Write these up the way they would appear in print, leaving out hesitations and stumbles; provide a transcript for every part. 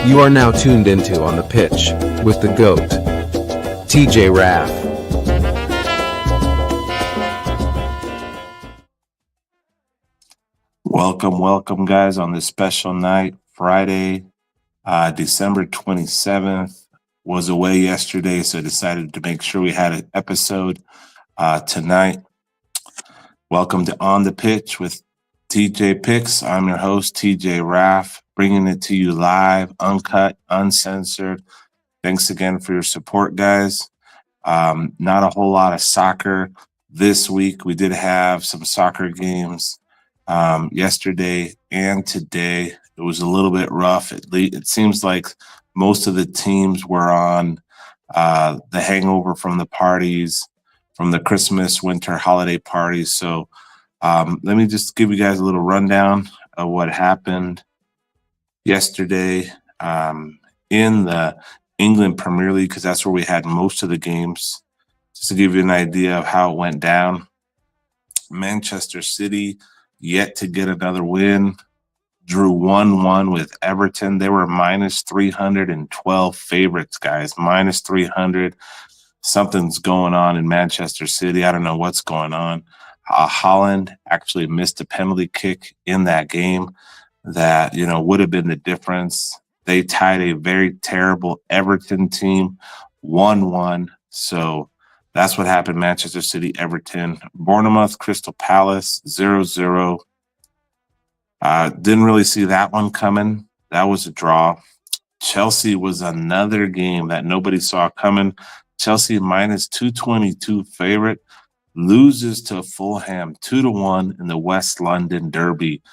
You are now tuned into On the Pitch with the GOAT, TJ Raff. Welcome, guys, on this special night, Friday, December 27th. Was away yesterday, so decided to make sure we had an episode tonight. Welcome to On the Pitch with TJ Picks. I'm your host, TJ Raff, bringing it to you live, uncut, uncensored. Thanks again for your support, guys. Not a whole lot of soccer this week. We did have some soccer games yesterday and today. It was a little bit rough. It seems like most of the teams were on the hangover from the parties, from the Christmas, winter holiday parties. So let me just give you guys a little rundown of what happened yesterday in the England Premier League, because that's where we had most of the games. Just to give you an idea of how it went down. Manchester City yet to get another win. Drew 1-1 with Everton. They were minus 312 favorites, guys. Minus 300. Something's going on in Manchester City. I don't know what's going on. Haaland actually missed a penalty kick in that game that, would have been the difference. They tied a very terrible Everton team 1-1. So that's what happened. Manchester City, Everton. Bournemouth, Crystal Palace, 0-0. Didn't really see that one coming. That was a draw. Chelsea was another game that nobody saw coming. Chelsea minus 222 favorite loses to Fulham 2-1 in the West London Derby.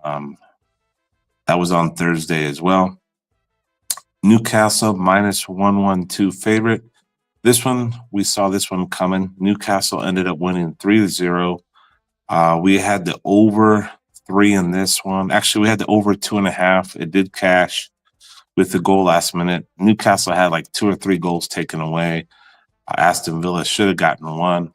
That was on Thursday as well. Newcastle minus 112 favorite. This one, we saw this one coming. Newcastle ended up winning 3-0. We had the over 3 in this one. Actually, we had the over 2.5. It did cash with the goal last minute. Newcastle had like 2 or 3 goals taken away. Aston Villa should have gotten 1.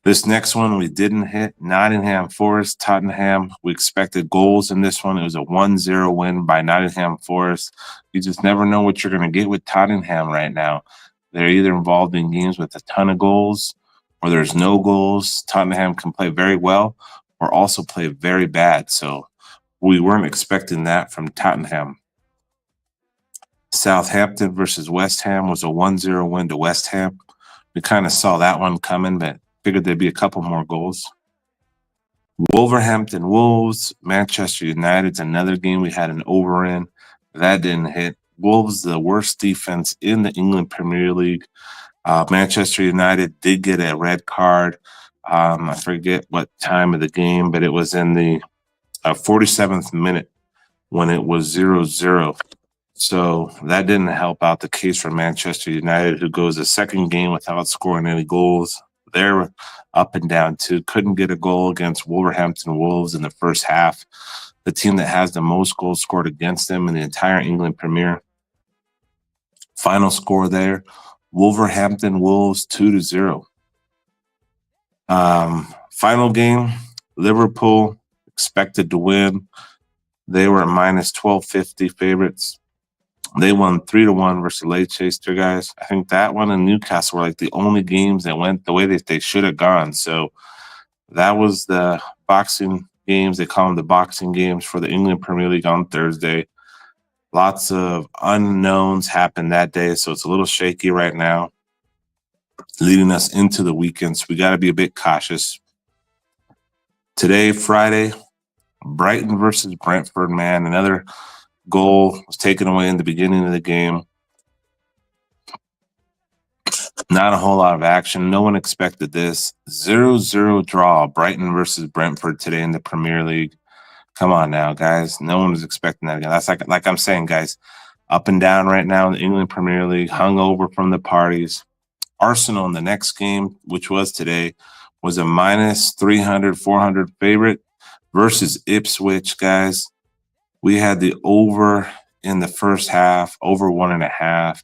This next one we didn't hit. Nottingham Forest, Tottenham. We expected goals in this one. It was a 1-0 win by Nottingham Forest. You just never know what you're going to get with Tottenham right now. They're either involved in games with a ton of goals or there's no goals. Tottenham can play very well or also play very bad. So we weren't expecting that from Tottenham. Southampton versus West Ham was a 1-0 win to West Ham. We kind of saw that one coming, but figured there'd be a couple more goals. Wolverhampton Wolves, Manchester United's another game we had an over in. That didn't hit. Wolves, the worst defense in the England Premier League. Manchester United did get a red card. I forget what time of the game, but it was in the 47th minute when it was 0-0. So that didn't help out the case for Manchester United, who goes a second game without scoring any goals. They're up and down too. Couldn't get a goal against Wolverhampton Wolves in the first half. The team that has the most goals scored against them in the entire England Premier. Final score there, Wolverhampton Wolves 2-0. Final game, Liverpool expected to win. They were minus 1250 favorites. They won 3-1 versus Leicester, guys. I think that one and Newcastle were like the only games that went the way that they should have gone. So that was the boxing games. They call them the boxing games for the England Premier League on Thursday. Lots of unknowns happened that day, so it's a little shaky right now, leading us into the weekend. So we got to be a bit cautious. Today, Friday, Brighton versus Brentford, man. Another goal was taken away in the beginning of the game. Not a whole lot of action. No one expected this. 0-0 draw, Brighton versus Brentford today in the Premier League. Come on now, guys. No one was expecting that again. That's like I'm saying, guys, up and down right now in the England Premier League, hungover from the parties. Arsenal in the next game, which was today, was a minus 300, 400 favorite versus Ipswich, guys. We had the over in the first half, over 1.5.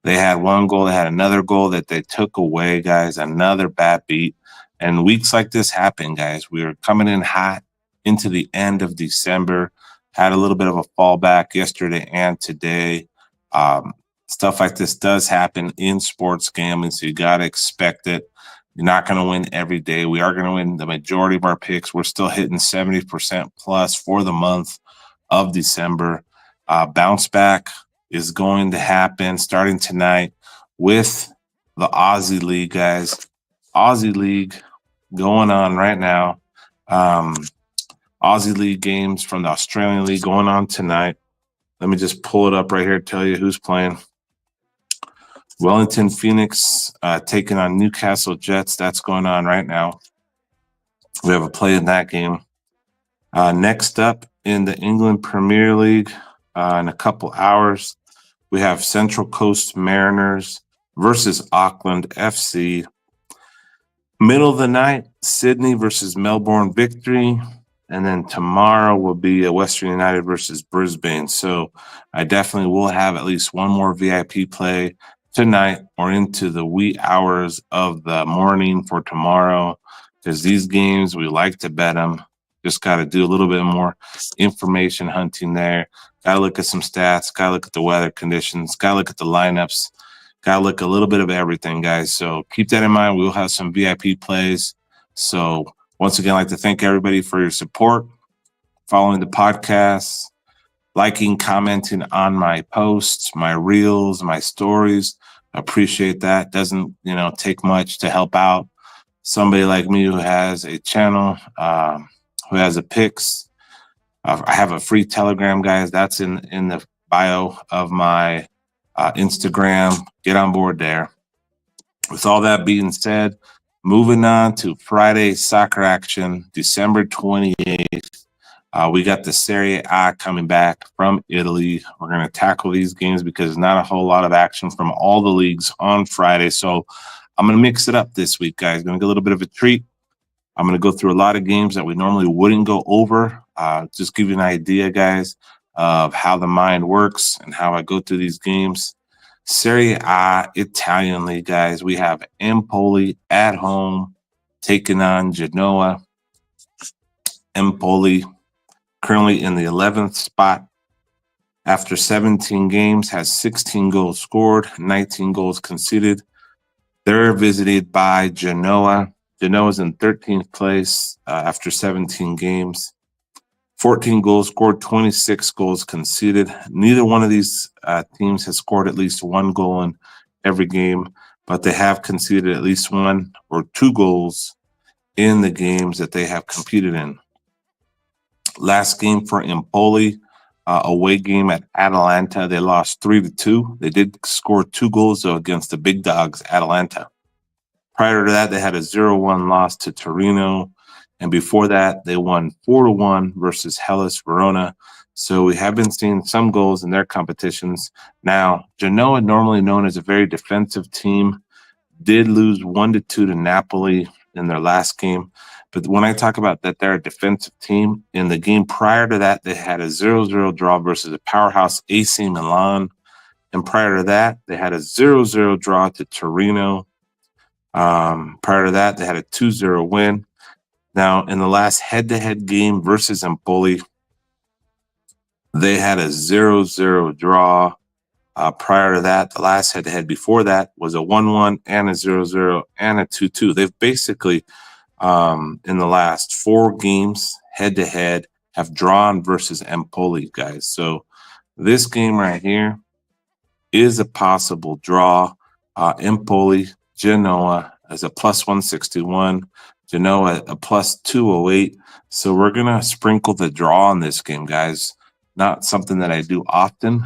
They had one goal. They had another goal that they took away, guys. Another bad beat. And weeks like this happen, guys. We are coming in hot into the end of December. had a little bit of a fallback yesterday and today. Stuff like this does happen in sports gambling, so you got to expect it. You're not going to win every day. We are going to win the majority of our picks. We're still hitting 70% plus for the month of December. Bounce back is going to happen starting tonight with the Aussie League, guys. Aussie League going on right now. Aussie League games from the Australian League going on tonight. Let me just pull it up right here, tell you who's playing. Wellington Phoenix taking on Newcastle Jets. That's going on right now. We have a play in that game. Next up in the England Premier League in a couple hours, we have Central Coast Mariners versus Auckland FC. Middle of the night, Sydney versus Melbourne Victory. And then tomorrow will be a Western United versus Brisbane. So I definitely will have at least one more VIP play tonight or into the wee hours of the morning for tomorrow, because these games, we like to bet them. Just got to do a little bit more information hunting there. Got to look at some stats, got to look at the weather conditions, got to look at the lineups, got to look a little bit of everything, guys. So keep that in mind. We will have some VIP plays. So once again, I'd like to thank everybody for your support, following the podcast, liking, commenting on my posts, my reels, my stories. Appreciate that. Doesn't, take much to help out somebody like me who has a channel, who has a picks. I have a free Telegram, guys. That's in the bio of my Instagram. Get on board there. With all that being said, moving on to Friday soccer action, December 28th. We got the Serie A coming back from Italy. We're going to tackle these games because there's not a whole lot of action from all the leagues on Friday. So I'm going to mix it up this week, guys. Going to get a little bit of a treat. I'm going to go through a lot of games that we normally wouldn't go over. Just give you an idea, guys, of how the mind works and how I go through these games. Serie A Italian League, guys. We have Empoli at home taking on Genoa. Empoli currently in the 11th spot after 17 games, has 16 goals scored, 19 goals conceded. They're visited by Genoa. Genoa's in 13th place after 17 games. 14 goals scored, 26 goals conceded. Neither one of these teams has scored at least one goal in every game, but they have conceded at least one or two goals in the games that they have competed in. Last game for Empoli, away game at Atalanta. They lost 3-2. They did score 2 goals, though, against the big dogs, Atalanta. Prior to that, they had a 0-1 loss to Torino. And before that, they won 4-1 versus Hellas Verona. So we have been seeing some goals in their competitions. Now, Genoa, normally known as a very defensive team, did lose 1-2 to Napoli in their last game. But when I talk about that they're a defensive team, in the game prior to that, they had a 0-0 draw versus a powerhouse AC Milan. And prior to that, they had a 0-0 draw to Torino. Prior to that, they had a 2-0 win. Now, in the last head-to-head game versus Empoli, they had a 0-0 draw. Prior to that, the last head-to-head before that was a 1-1 and a 0-0 and a 2-2. They've basically, in the last 4 games, head-to-head, have drawn versus Empoli, guys. So this game right here is a possible draw. Empoli, Genoa as a plus 161. Genoa a plus 208. So we're going to sprinkle the draw in this game, guys. Not something that I do often,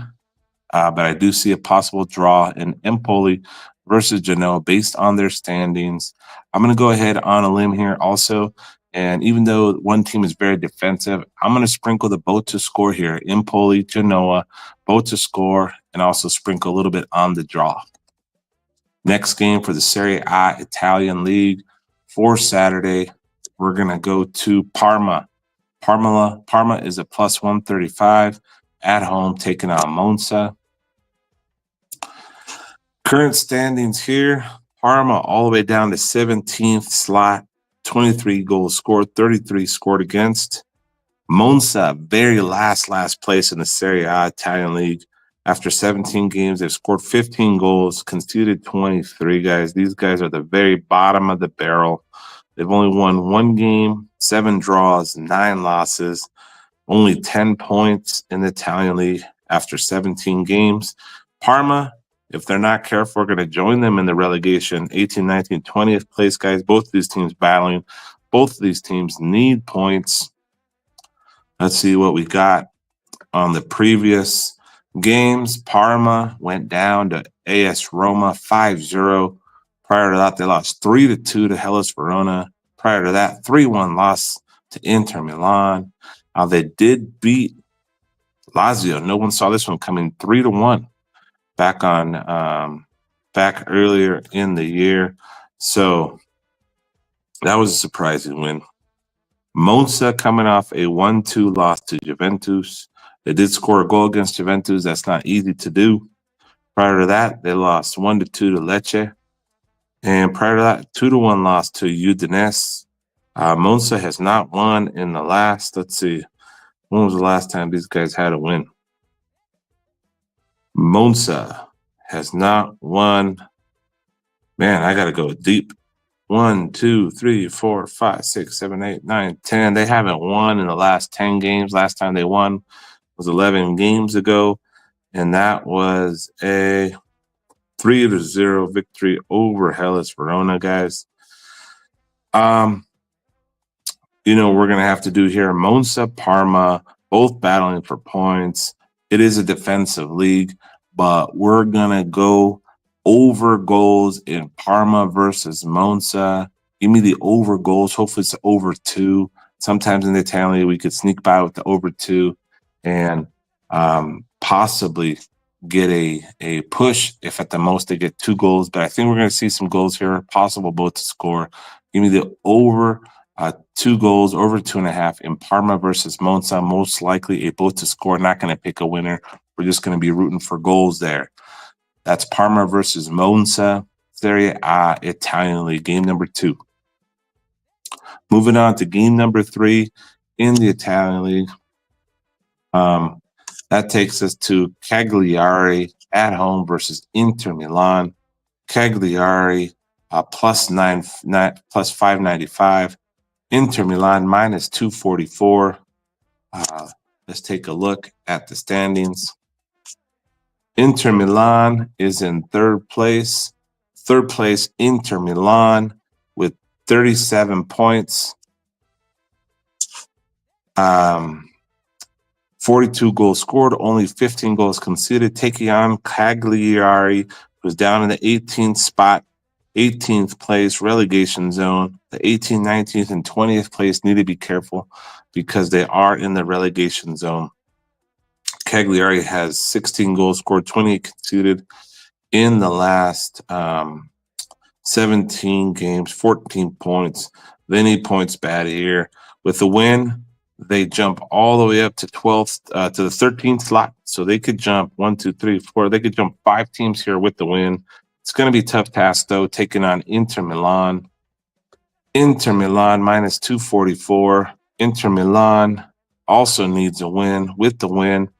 but I do see a possible draw in Empoli versus Genoa based on their standings. I'm going to go ahead on a limb here also. And even though one team is very defensive, I'm going to sprinkle the both to score here. Empoli, Genoa, both to score, and also sprinkle a little bit on the draw. Next game for the Serie A Italian League for Saturday, we're going to go to Parma. Parma is a plus 135 at home, taking on Monza. Current standings here, Parma all the way down to 17th slot, 23 goals scored, 33 scored against. Monza, very last place in the Serie A Italian League. After 17 games, they've scored 15 goals, conceded 23, guys. These guys are the very bottom of the barrel. They've only won 1 game, 7 draws, 9 losses, only 10 points in the Italian League after 17 games. Parma, if they're not careful, we're going to join them in the relegation. 18, 19, 20th place, guys. Both of these teams battling. Both of these teams need points. Let's see what we got on the previous games. Parma went down to AS Roma 5-0. Prior to that, they lost 3-2 to Hellas Verona. Prior to that, 3-1 loss to Inter Milan. They did beat Lazio. No one saw this one coming, 3-1 back earlier in the year. So that was a surprising win. Monza coming off a 1-2 loss to Juventus. They did score a goal against Juventus. That's not easy to do. Prior to that, they lost 1-2 to Lecce. And prior to that, 2-1 loss to Udinese. Monza has not won in the last, let's see, when was the last time these guys had a win? Monza has not won. Man, I got to go deep. 1, 2, 3, 4, 5, 6, 7, 8, 9, 10. They haven't won in the last 10 games. Last time they won was 11 games ago, and that was a 3-0 victory over Hellas Verona, guys. We're going to have to do here Monza, Parma, both battling for points. It is a defensive league, but we're going to go over goals in Parma versus Monza. Give me the over goals. Hopefully it's over 2. Sometimes in the Italian League, we could sneak by with the over 2 and possibly get a push if at the most they get 2 goals. But I think we're going to see some goals here, possible both to score. Give me the over 2 goals, over 2.5 in Parma versus Monza. Most likely a both to score. Not going to pick a winner. We're just going to be rooting for goals there. That's Parma versus Monza, Serie A Italian League, game number 2. Moving on to game number 3 in the Italian League. That takes us to Cagliari at home versus Inter Milan. Cagliari plus 595. Inter Milan minus 244. Let's take a look at the standings. Inter Milan is in 3rd place. 3rd place, Inter Milan with 37 points. 42 goals scored, only 15 goals conceded. Taking on Cagliari, who's down in the 18th spot, 18th place, relegation zone. The 18th, 19th, and 20th place need to be careful because they are in the relegation zone. Cagliari has 16 goals scored, 28 conceded in the last 17 games, 14 points. They need points bad here. With the win, they jump all the way up to 12th, to the 13th slot. So they could jump 1, 2, 3, 4. They could jump 5 teams here with the win. It's going to be a tough task, though, taking on Inter Milan. Inter Milan minus 244. Inter Milan also needs a win. With the win,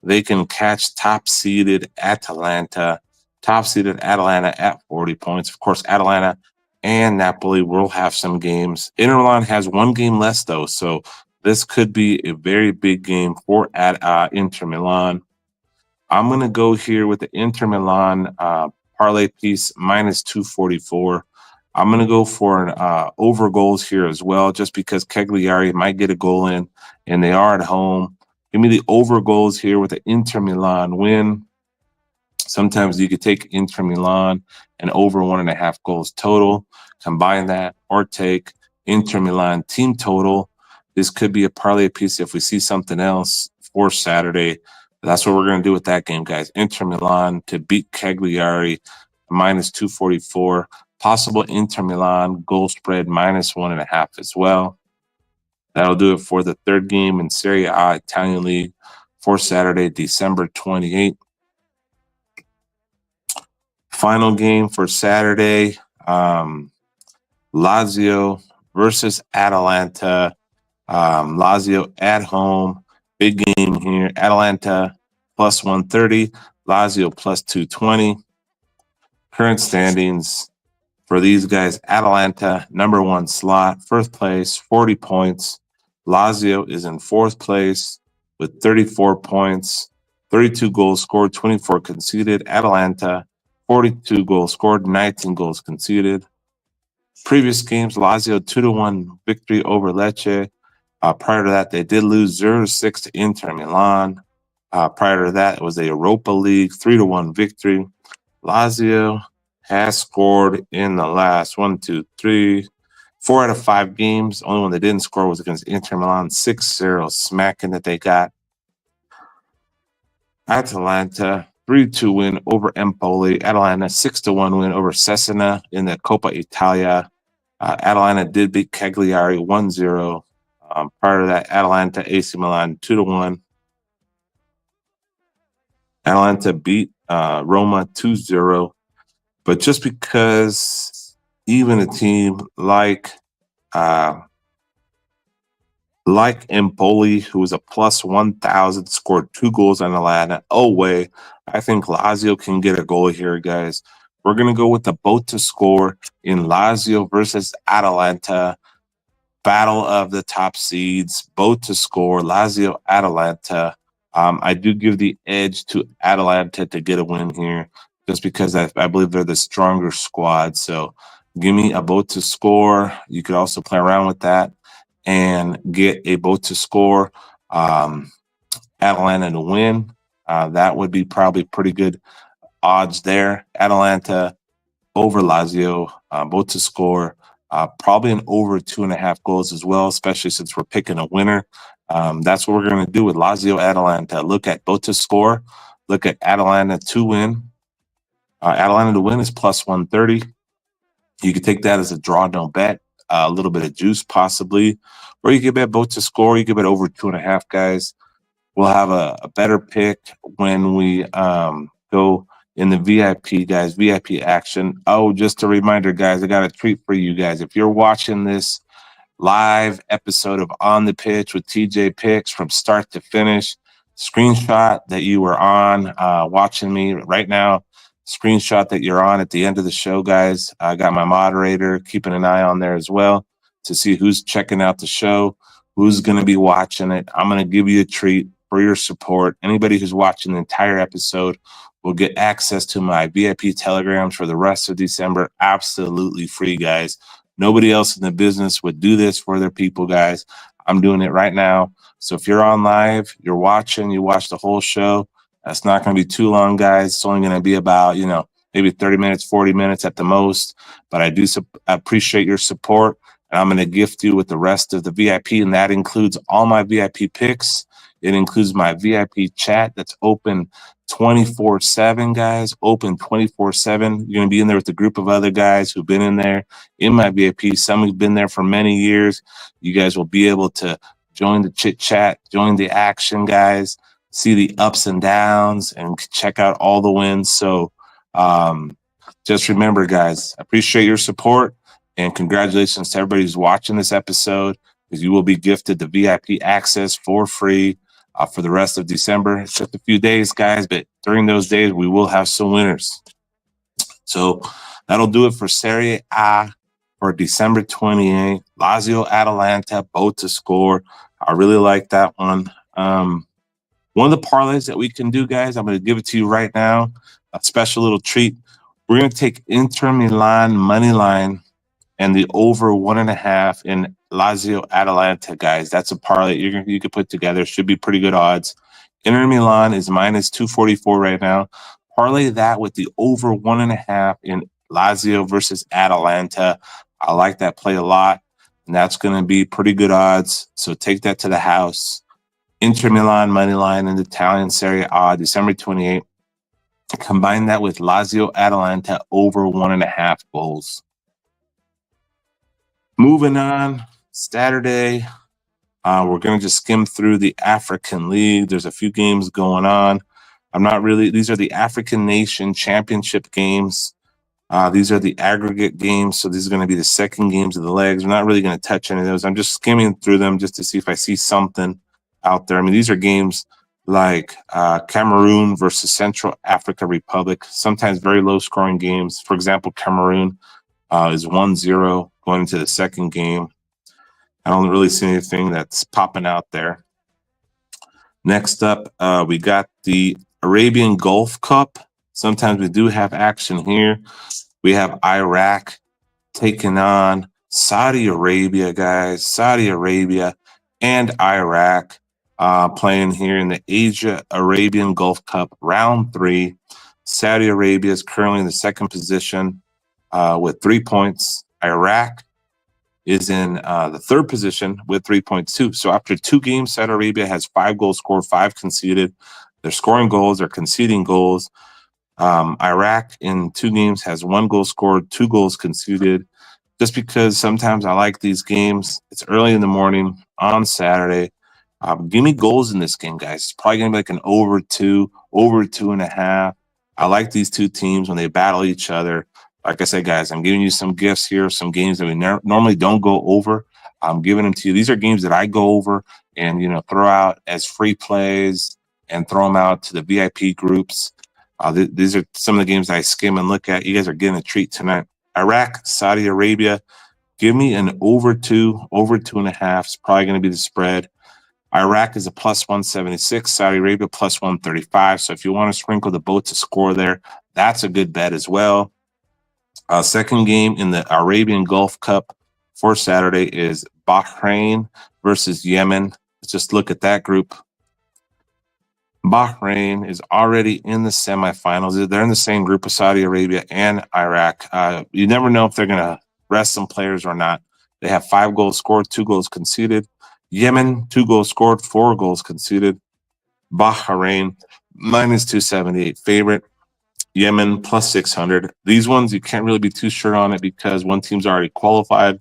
they can catch top-seeded Atalanta. Top-seeded Atalanta at 40 points. Of course, Atalanta and Napoli will have some games. Inter Milan has 1 game less, though, so this could be a very big game for Inter Milan. I'm going to go here with the Inter Milan parlay piece minus 244. I'm going to go for an over goals here as well, just because Cagliari might get a goal in, and they are at home. Give me the over goals here with the Inter Milan win. Sometimes you could take Inter Milan and over 1.5 goals total, combine that, or take Inter Milan team total. This could be a parlay piece if we see something else for Saturday. That's what we're going to do with that game, guys. Inter Milan to beat Cagliari, minus 244. Possible Inter Milan goal spread, minus 1.5 as well. That'll do it for the 3rd game in Serie A Italian League for Saturday, December 28th. Final game for Saturday, Lazio versus Atalanta. Lazio at home, big game here. Atalanta plus 130, Lazio plus 220. Current standings for these guys: Atalanta, number 1 slot, first place, 40 points. Lazio is in 4th place with 34 points, 32 goals scored, 24 conceded. Atalanta, 42 goals scored, 19 goals conceded. Previous games, Lazio 2-1 victory over Lecce. Prior to that, they did lose 0-6 to Inter Milan. Prior to that, it was a Europa League 3-1 victory. Lazio has scored in the last 4 out of 5 games. Only one they didn't score was against Inter Milan, 6-0 smacking that they got. Atalanta, 3-2 win over Empoli. Atalanta, 6-1 win over Cesena in the Coppa Italia. Atalanta did beat Cagliari 1-0. Prior to that, Atalanta, AC Milan 2-1. Atalanta beat Roma 2-0. But just because even a team like Empoli, who was a plus 1,000, scored 2 goals on Atalanta away, I think Lazio can get a goal here, guys. We're going to go with the both to score in Lazio versus Atalanta. Battle of the top seeds, both to score, Lazio, Atalanta. I do give the edge to Atalanta to get a win here, just because I believe they're the stronger squad. So give me a both to score. You could also play around with that and get a both to score. Atalanta to win. That would be probably pretty good odds there. Atalanta over Lazio, both to score. Probably an over 2.5 goals as well, especially since we're picking a winner. That's what we're going to do with Lazio Atalanta. Look at both to score. Look at Atalanta to win. Atalanta to win is plus 130. You could take that as a draw, no bet. A little bit of juice possibly. Or you could bet both to score. You could bet over 2.5, guys. We'll have a better pick when we go in the VIP, guys, VIP action. Oh, just a reminder, guys, I got a treat for you guys. If you're watching this live episode of On the Pitch with TJ Picks from start to finish, screenshot that you were on watching me right now, screenshot that you're on at the end of the show, guys. I got my moderator keeping an eye on there as well to see who's checking out the show, who's going to be watching it. I'm going to give you a treat for your support. Anybody who's watching the entire episode will get access to my VIP telegrams for the rest of December, absolutely free, guys. Nobody else in the business would do this for their people, guys. I'm doing it right now. So if you're on live, you're watching, you watch the whole show, that's not going to be too long, guys. It's only going to be about, maybe 30 minutes, 40 minutes at the most. But I appreciate your support, and I'm going to gift you with the rest of the VIP, and that includes all my VIP picks. It includes my VIP chat that's open 24/7, guys, open 24/7. You're going to be in there with a group of other guys who've been in there in my VIP. Some who've been there for many years. You guys will be able to join the chit chat, join the action, guys, see the ups and downs, and check out all the wins. So just remember, guys, I appreciate your support, and congratulations to everybody who's watching this episode, because you will be gifted the VIP access for free for the rest of December. It's just a few days, guys, but during those days, we will have some winners. So that'll do it for Serie A for December 28th. Lazio, Atalanta, both to score. I really like that one. One of the parlays that we can do, guys, I'm going to give it to you right now. A special little treat. We're going to take Inter Milan money line and the over 1.5 in Lazio Atalanta, guys. That's a parlay you could put together. Should be pretty good odds. Inter Milan is minus 244 right now. Parlay that with the over 1.5 in Lazio versus Atalanta. I like that play a lot, and that's going to be pretty good odds. So take that to the house. Inter Milan money line in the Italian Serie A, December 28th. Combine that with Lazio Atalanta over 1.5 goals. Moving on, Saturday, we're going to just skim through the African League. There's a few games going on. These are the African Nation Championship games. These are the aggregate games, so these are going to be the second games of the legs. We're not really going to touch any of those. I'm just skimming through them just to see if I see something out there. I mean, these are games like Cameroon versus Central Africa Republic, sometimes very low-scoring games. For example, Cameroon is 1-0 going into the second game. I don't really see anything that's popping out there. Next up, we got the Arabian Gulf Cup. Sometimes we do have action here. We have Iraq taking on Saudi Arabia, guys. Saudi Arabia and Iraq playing here in the Asia Arabian Gulf Cup round 3. Saudi Arabia is currently in the second position with 3 points. Iraq is in the third position with 3 points too. So after 2 games, Saudi Arabia has 5 goals scored, 5 conceded. They're scoring goals, they're conceding goals. Iraq in 2 games has 1 goal scored, 2 goals conceded. Just because sometimes I like these games. It's early in the morning on Saturday. Give me goals in this game, guys. It's probably going to be like an over 2, over 2.5. I like these 2 teams when they battle each other. Like I said, guys, I'm giving you some gifts here, some games that we normally don't go over. I'm giving them to you. These are games that I go over and, throw out as free plays and throw them out to the VIP groups. These are some of the games I skim and look at. You guys are getting a treat tonight. Iraq, Saudi Arabia, give me an over 2, over 2.5. It's probably going to be the spread. Iraq is a plus 176, Saudi Arabia plus 135. So if you want to sprinkle the boat to score there, that's a good bet as well. Second game in the Arabian Gulf Cup for Saturday is Bahrain versus Yemen. Let's just look at that group. Bahrain is already in the semifinals. They're in the same group of Saudi Arabia and Iraq. You never know if they're going to rest some players or not. They have 5 goals scored, 2 goals conceded. Yemen, 2 goals scored, 4 goals conceded. Bahrain, minus 278 favorite. Yemen, plus 600. These ones, you can't really be too sure on it because one team's already qualified.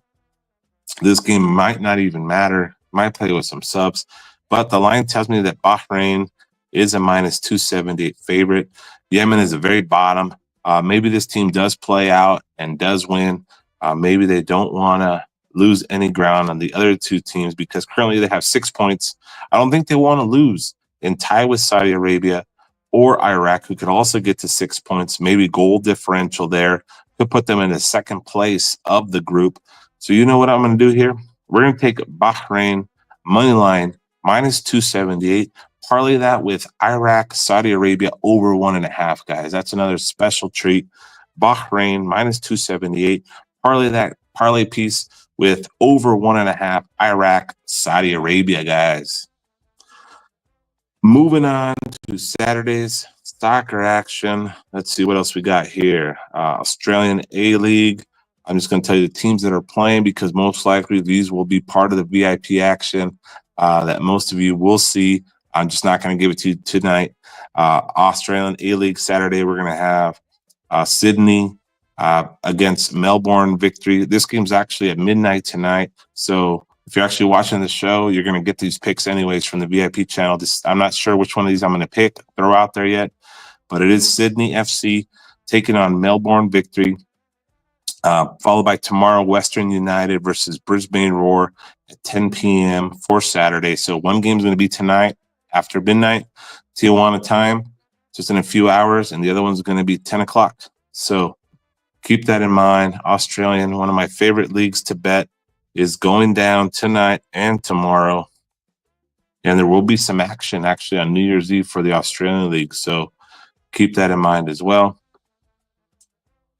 This game might not even matter. Might play with some subs. But the line tells me that Bahrain is a minus 278 favorite. Yemen is the very bottom. Maybe this team does play out and does win. Maybe they don't want to lose any ground on the other 2 teams because currently they have 6 points. I don't think they want to lose and tie with Saudi Arabia or Iraq, who could also get to 6 points. Maybe goal differential there could put them in the second place of the group. So you know what I'm going to do here? We're going to take Bahrain money line minus 278. Parlay that with Iraq, Saudi Arabia over 1.5, guys. That's another special treat. Bahrain minus 278. Parlay that parlay piece with over 1.5 Iraq, Saudi Arabia, guys. Moving on to Saturday's soccer action. Let's see what else we got here. Australian A-League. I'm just going to tell you the teams that are playing because most likely these will be part of the VIP action that most of you will see. I'm just not going to give it to you tonight. Australian A-League Saturday, we're going to have Sydney against Melbourne Victory. This game's actually at midnight tonight. So if you're actually watching the show, you're going to get these picks anyways from the VIP channel. I'm not sure which one of these I'm going to pick, throw out there yet, but it is Sydney FC taking on Melbourne Victory. Followed by tomorrow, Western United versus Brisbane Roar at 10 p.m. for Saturday. So one game's going to be tonight after midnight, Tijuana time, just in a few hours, and the other one's going to be 10 o'clock. So keep that in mind. Australian, one of my favorite leagues to bet, is going down tonight and tomorrow. And there will be some action actually on New Year's Eve for the Australian League. So keep that in mind as well.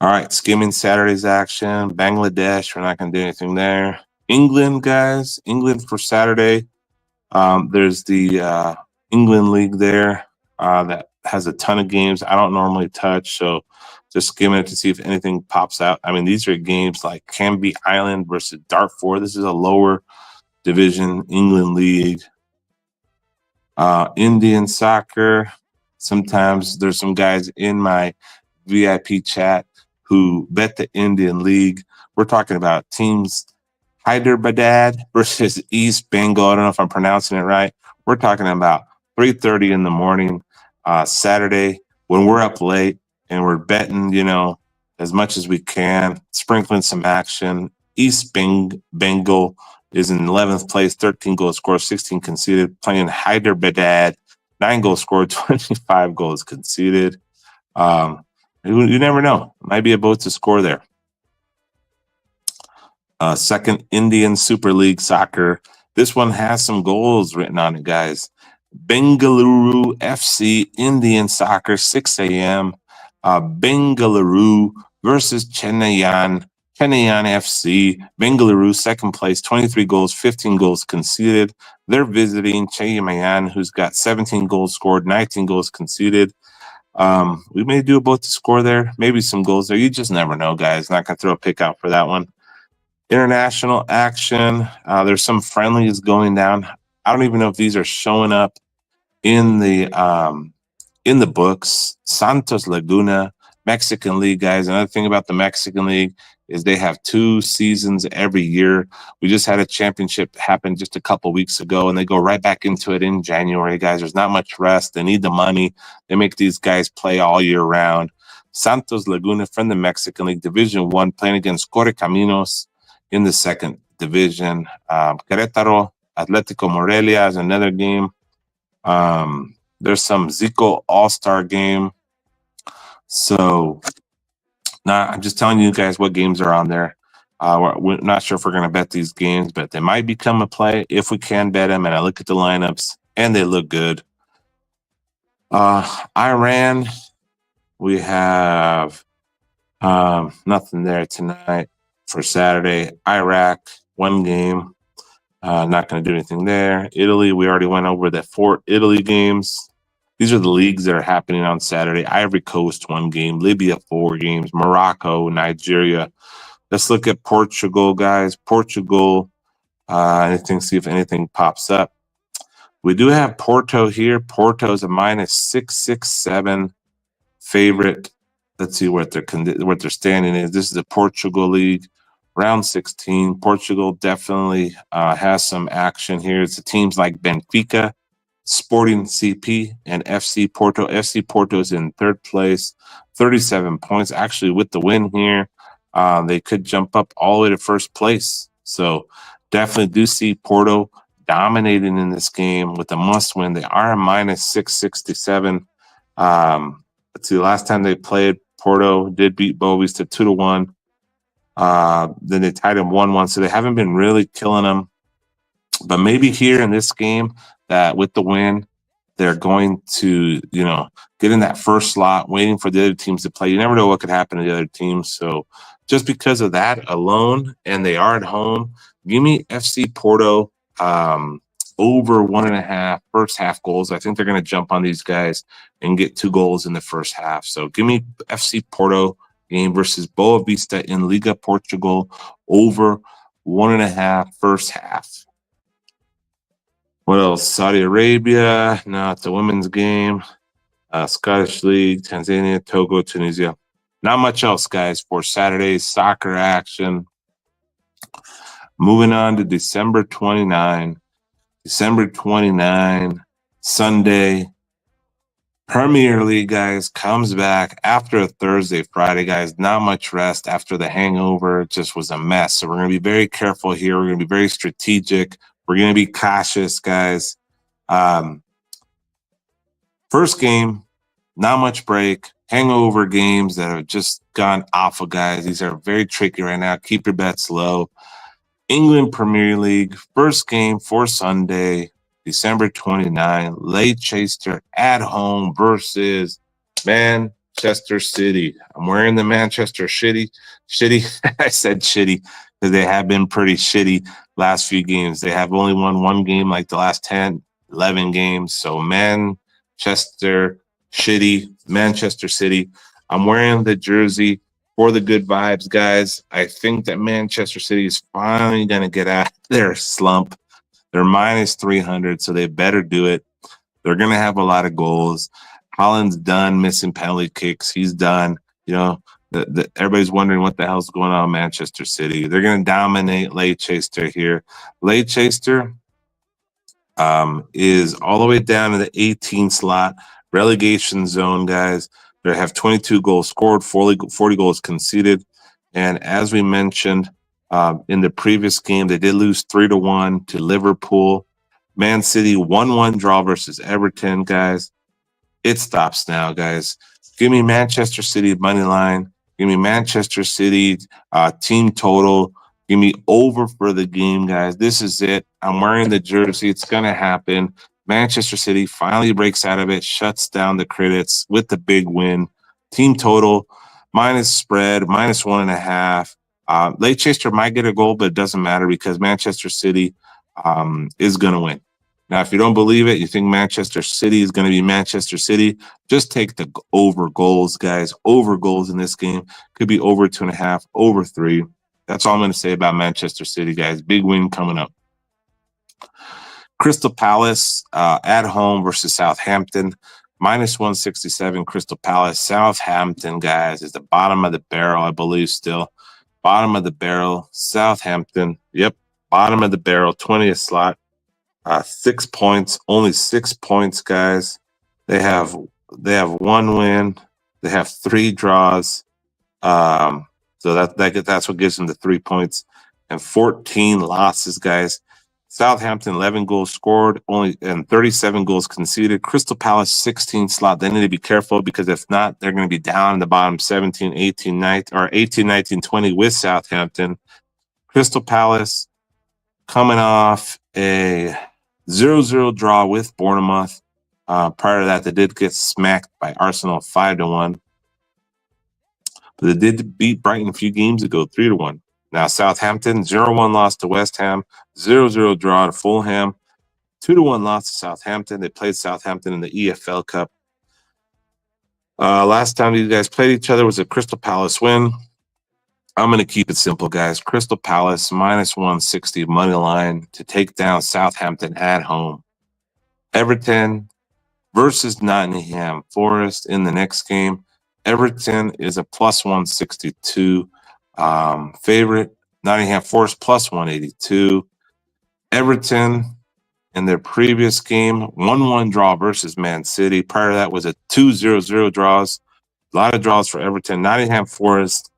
All right, skimming Saturday's action. Bangladesh, we're not going to do anything there. England, guys. England for Saturday. There's the England League there that has a ton of games I don't normally touch. So just skimming it to see if anything pops out. I mean, these are games like Canby Island versus Dartford. This is a lower division England League. Indian soccer. Sometimes there's some guys in my VIP chat who bet the Indian League. We're talking about teams Hyderabad versus East Bengal. I don't know if I'm pronouncing it right. We're talking about 3:30 in the morning, Saturday, when we're up late and we're betting, as much as we can, sprinkling some action. East Bengal is in 11th place, 13 goals scored, 16 conceded, playing Hyderabad, 9 goals scored, 25 goals conceded. You never know. Might be a boat to score there. Second, Indian Super League Soccer. This one has some goals written on it, guys. Bengaluru FC Indian Soccer, 6 a.m. Bengaluru versus Chennaiyan FC. Bengaluru, second place, 23 goals, 15 goals conceded. They're visiting Chennaiyan, who's got 17 goals scored, 19 goals conceded. We may do a both to score there, maybe some goals there. You just never know, guys. Not going to throw a pick out for that one. International action. There's some friendlies going down. I don't even know if these are showing up in the books. Santos Laguna, Mexican League, guys. Another thing about the Mexican League is they have 2 seasons every year. We just had a championship happen just a couple weeks ago, and they go right back into it in January, guys. There's not much rest. They need the money. They make these guys play all year round. Santos Laguna from the Mexican League, Division 1, playing against Correcaminos in the second division. Querétaro, Atletico Morelia is another game. There's some Zico All-Star game. So I'm just telling you guys what games are on there. We're not sure if we're going to bet these games, but they might become a play if we can bet them. And I look at the lineups, and they look good. Iran, we have nothing there tonight for Saturday. Iraq, 1 game. Not going to do anything there. Italy, we already went over the 4 Italy games. These are the leagues that are happening on Saturday. Ivory Coast, 1 game. Libya, 4 games. Morocco, Nigeria. Let's look at Portugal, guys. Portugal, see if anything pops up. We do have Porto here. Porto is a -667 favorite. Let's see what their standing is. This is the Portugal League, round 16. Portugal definitely has some action here. It's the teams like Benfica, Sporting CP, and FC Porto. FC Porto is in 3rd place, 37 points. Actually, with the win here, they could jump up all the way to 1st place. So definitely do see Porto dominating in this game with a must win. They are a -667. Let's see, last time they played, Porto did beat Boavista 2-1. Then they tied them 1-1. So they haven't been really killing them. But maybe here in this game, that with the win, they're going to, get in that first slot, waiting for the other teams to play. You never know what could happen to the other teams. So just because of that alone, and they are at home, give me FC Porto over 1.5 first half goals. I think they're going to jump on these guys and get 2 goals in the first half. So give me FC Porto game versus Boa Vista in Liga Portugal over 1.5 first half. What else? Saudi Arabia. No, it's a women's game. Scottish League, Tanzania, Togo, Tunisia. Not much else, guys, for Saturday's soccer action. Moving on to December 29. December 29, Sunday. Premier League, guys, comes back after a Thursday, Friday, guys. Not much rest after the hangover. It just was a mess. So we're going to be very careful here. We're going to be very strategic. We're going to be cautious, guys. First game, not much break. Hangover games that have just gone awful, guys. These are very tricky right now. Keep your bets low. England Premier League, first game for Sunday, December 29. Leicester at home versus Manchester City. I'm wearing the Manchester shitty. I said shitty because they have been pretty shitty last few games. They have only won 1 game like the last 10, 11 games. So Manchester City. I'm wearing the jersey for the good vibes, guys. I think that Manchester City is finally going to get out of their slump. They're -300, so they better do it. They're going to have a lot of goals. Haaland's done missing penalty kicks. He's done. Everybody's wondering what the hell's going on in Manchester City. They're going to dominate Leicester here. Leicester is all the way down to the 18 slot relegation zone, guys. They have 22 goals scored, 40 goals conceded. And as we mentioned in the previous game, they did lose 3-1 to Liverpool. Man City 1-1 draw versus Everton, guys. It stops now, guys. Give me Manchester City money line. Give me Manchester City team total. Give me over for the game, guys. This is it. I'm wearing the jersey. It's going to happen. Manchester City finally breaks out of it, shuts down the critics with the big win. Team total minus spread, minus 1.5. Leicester might get a goal, but it doesn't matter because Manchester City is going to win. Now, if you don't believe it, you think Manchester City is going to be Manchester City, just take the over goals, guys. Over goals in this game. Could be over 2.5, over 3. That's all I'm going to say about Manchester City, guys. Big win coming up. Crystal Palace at home versus Southampton. Minus 167 Crystal Palace. Southampton, guys, is the bottom of the barrel, I believe still. Bottom of the barrel. Southampton. Yep. Bottom of the barrel. 20th slot. 6 points. Only 6 points, guys. They have 1 win. They have 3 draws. So that's what gives them the 3 points and 14 losses, guys. Southampton 11 goals scored, and 37 goals conceded. Crystal Palace 16 slot. They need to be careful because if not, they're going to be down in the bottom 17, 18, 19, or 18, 19, 20 with Southampton. Crystal Palace coming off a 0-0 draw with Bournemouth. Prior to that, they did get smacked by Arsenal 5-1. But they did beat Brighton a few games ago, 3-1. Now, Southampton, 0-1 loss to West Ham, 0-0 draw to Fulham, 2-1 loss to Southampton. They played Southampton in the EFL Cup. Last time these guys played each other was a Crystal Palace win. I'm going to keep it simple, guys. Crystal Palace, minus 160 money line to take down Southampton at home. Everton versus Nottingham Forest in the next game. Everton is a plus 162 favorite. Nottingham Forest plus 182. Everton in their previous game, 1-1 draw versus Man City. Prior to that was a 2-0 draws. A lot of draws for Everton. Nottingham Forest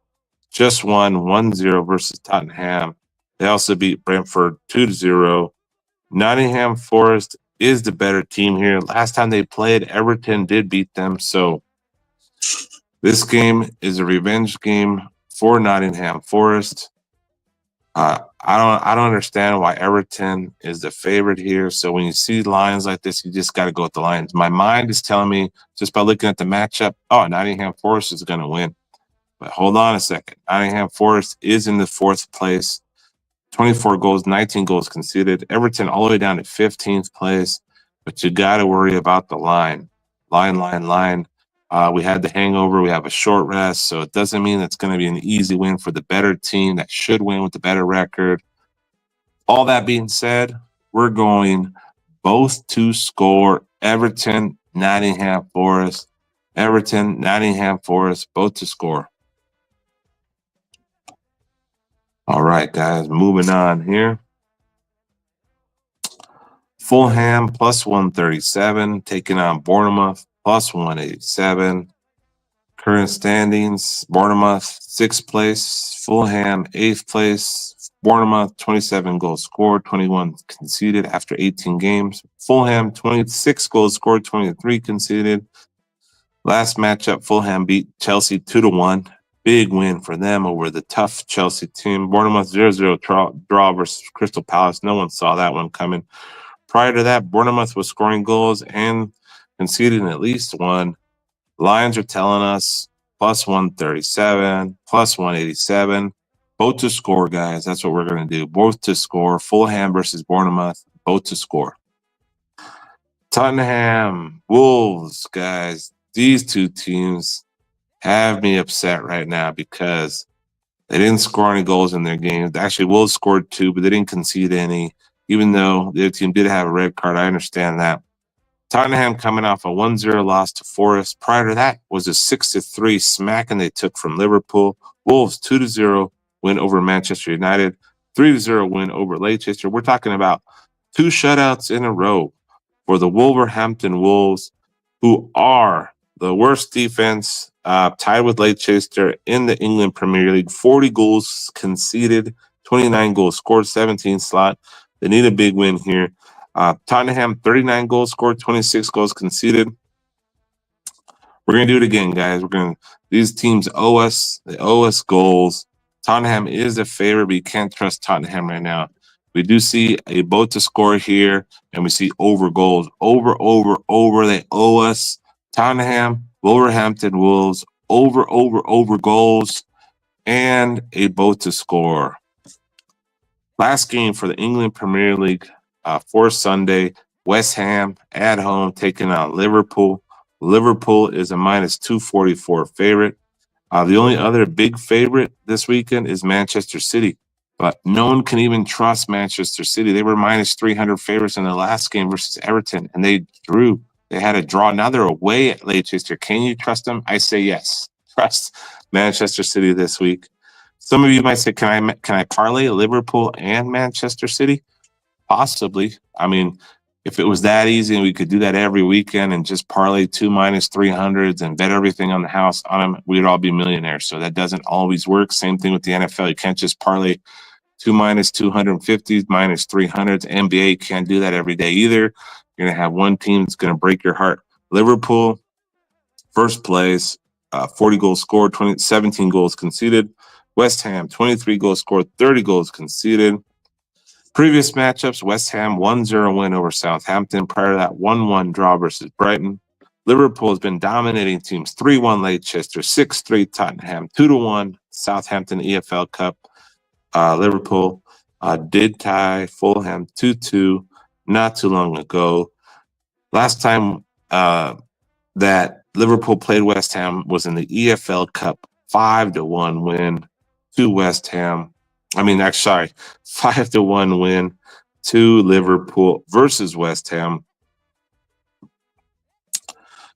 just won 1-0 versus Tottenham. They also beat Brentford 2-0. Nottingham Forest is the better team here. Last time they played, Everton did beat them. So this game is a revenge game for Nottingham Forest. I don't understand why Everton is the favorite here. So when you see lines like this, you just got to go with the lines. My mind is telling me just by looking at the matchup, oh, Nottingham Forest is going to win. But hold on a second. Nottingham Forest is in the 4th place. 24 goals, 19 goals conceded. Everton all the way down to 15th place. But you got to worry about the line. Line. We had the hangover. We have a short rest. So it doesn't mean it's going to be an easy win for the better team that should win with the better record. All that being said, we're going both to score. Everton, Nottingham Forest. Everton, Nottingham Forest, both to score. All right, guys, moving on here. Fulham plus 137, taking on Bournemouth plus 187. Current standings, Bournemouth 6th place, Fulham 8th place. Bournemouth 27 goals scored, 21 conceded after 18 games. Fulham 26 goals scored, 23 conceded. Last matchup, Fulham beat Chelsea 2-1. Big win for them over the tough Chelsea team. Bournemouth 0-0 draw versus Crystal Palace. No one saw that one coming. Prior to that, Bournemouth was scoring goals and conceding at least one. Lions are telling us plus 137, plus 187. Both to score, guys. That's what we're going to do. Both to score. Fulham versus Bournemouth. Both to score. Tottenham, Wolves, guys. These two teams have me upset right now because they didn't score any goals in their games. Actually, Wolves scored 2, but they didn't concede any. Even though their team did have a red card, I understand that. Tottenham coming off a 1-0 loss to Forest. Prior to that was a 6-3 smacking they took from Liverpool. Wolves 2-0 win over Manchester United. 3-0 win over Leicester. We're talking about 2 shutouts in a row for the Wolverhampton Wolves, who are the worst defense, tied with Leicester in the England Premier League. 40 goals conceded, 29 goals scored, 17 slot. They need a big win here. Tottenham, 39 goals scored, 26 goals conceded. We're gonna do it again, guys. These teams owe us. They owe us goals. Tottenham is a favorite, but you can't trust Tottenham right now. We do see a boat to score here, and we see over goals. Over. They owe us. Tottenham, Wolverhampton Wolves, over goals, and a boat to score. Last game for the England Premier League for Sunday. West Ham at home taking on Liverpool. Liverpool is a minus 244 favorite. The only other big favorite this weekend is Manchester City. But no one can even trust Manchester City. They were minus 300 favorites in the last game versus Everton, and they drew. They had a draw. Now they're away at Leicester. Can you trust them? I say yes. Trust Manchester City this week. Some of you might say, can I parlay Liverpool and Manchester City? Possibly. I mean, if it was that easy and we could do that every weekend and just parlay 2 minus 300s and bet everything on the house on them, we'd all be millionaires. So that doesn't always work. Same thing with the NFL. You can't just parlay 2 minus 250s, minus 300s. NBA can't do that every day either. You're going to have one team that's going to break your heart. Liverpool, first place, 40 goals scored, 17 goals conceded. West Ham, 23 goals scored, 30 goals conceded. Previous matchups, West Ham 1-0 win over Southampton. Prior to that, 1-1 draw versus Brighton. Liverpool has been dominating teams. 3-1 Leicester, 6-3 Tottenham, 2-1 Southampton EFL Cup. Liverpool did tie Fulham 2-2 not too long ago. Last time that Liverpool played West Ham was in the EFL Cup, 5-1 win to West Ham. 5-1 win to Liverpool versus West Ham.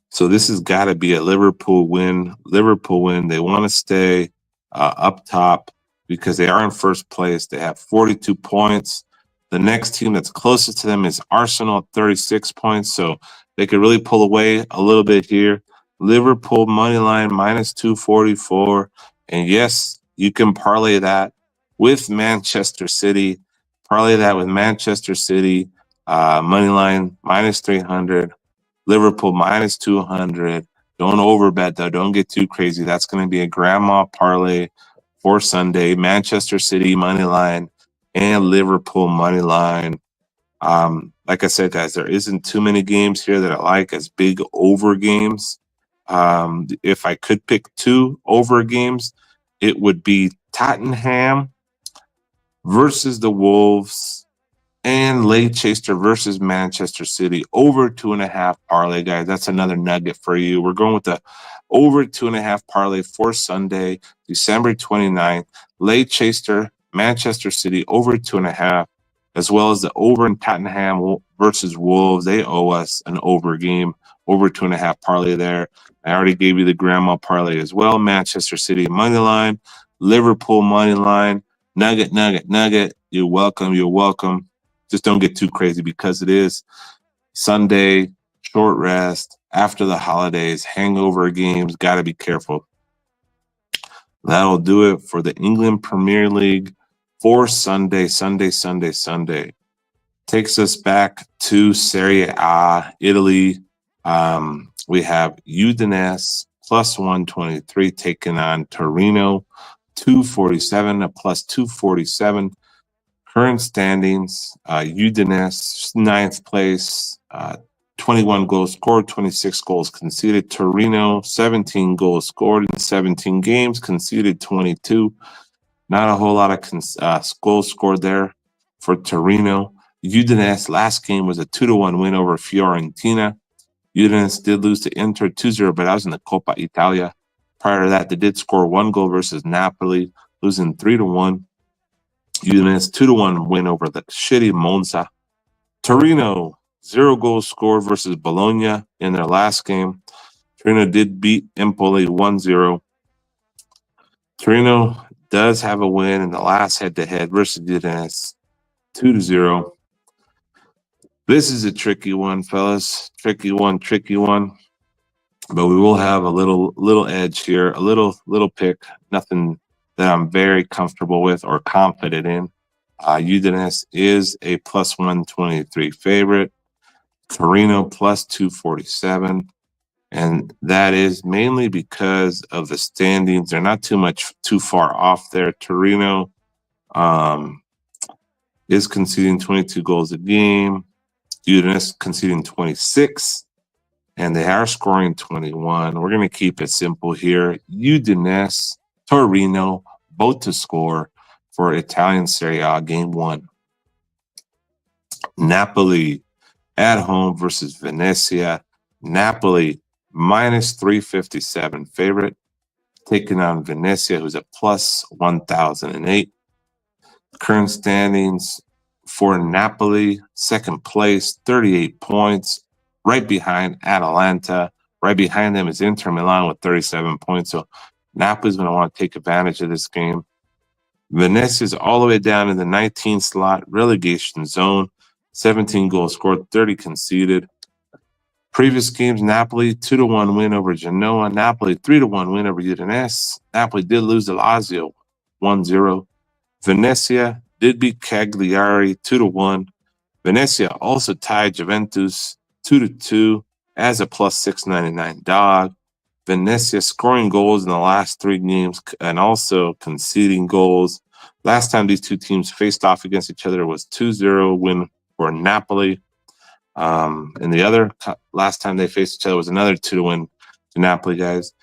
So this has got to be a Liverpool win. They want to stay up top because they are in first place. They have 42 points. The next team that's closest to them is Arsenal, 36 points. So they could really pull away a little bit here. Liverpool money line minus 244. And yes, you can parlay that with Manchester City. Parlay that with Manchester City. Money line minus 300. Liverpool minus 200. Don't overbet, though. Don't get too crazy. That's going to be a grandma parlay for Sunday. Manchester City money line and Liverpool money line. Like I said, guys, there isn't too many games here that I like as big over games. If I could pick 2 over games, it would be Tottenham versus the Wolves and Leicester versus Manchester City. Over 2.5 parlay, guys. That's another nugget for you. We're going with the over 2.5 parlay for Sunday, December 29th. Leicester, Manchester City, over 2.5, as well as the over in Tottenham versus Wolves. They owe us an over game, over 2.5 parlay there. I already gave you the grandma parlay as well. Manchester City money line, Liverpool money line, nugget. You're welcome. Just don't get too crazy because it is Sunday, short rest, after the holidays, hangover games. Got to be careful. That'll do it for the England Premier League for Sunday. Takes us back to Serie A, Italy. We have Udinese plus 123 taking on Torino, 247, a plus 247. Current standings, Udinese, 9th place, 21 goals scored, 26 goals conceded. Torino, 17 goals scored in 17 games, conceded 22. Not a whole lot of goals scored there for Torino. Udinese, last game was a 2-1 win over Fiorentina. Udinese did lose to Inter 2-0, but that was in the Coppa Italia. Prior to that, they did score 1 goal versus Napoli, losing 3-1. Udinese 2-1 win over the shitty Monza. Torino, 0 goals scored versus Bologna in their last game. Torino did beat Empoli 1-0. Torino does have a win in the last head-to-head versus Udinese, 2-0. This is a tricky one, fellas. Tricky one. but we will have a little edge here, a little pick, nothing that I'm very comfortable with or confident in. Udinese is a plus 123 favorite. Torino plus 247. And that is mainly because of the standings. They're not too far off there. Torino is conceding 22 goals a game. Udinese conceding 26. And they are scoring 21. We're going to keep it simple here. Udinese, Torino, both to score for Italian Serie A game 1. Napoli at home versus Venezia. Napoli minus 357 favorite, taking on Venezia, who's at plus 1,008. Current standings for Napoli, second place, 38 points, right behind Atalanta. Right behind them is Inter Milan with 37 points. So Napoli's going to want to take advantage of this game. Venezia's all the way down in the 19th slot, relegation zone, 17 goals scored, 30 conceded. Previous games, Napoli 2-1 win over Genoa. Napoli 3-1 win over Udinese. Napoli did lose to Lazio 1-0. Venezia did beat Cagliari 2-1. Venezia also tied Juventus 2-2 as a plus 699 dog. Venezia scoring goals in the last 3 games and also conceding goals. Last time these two teams faced off against each other was 2-0 win for Napoli. And the other last time they faced each other was another 2 win to Napoli, guys.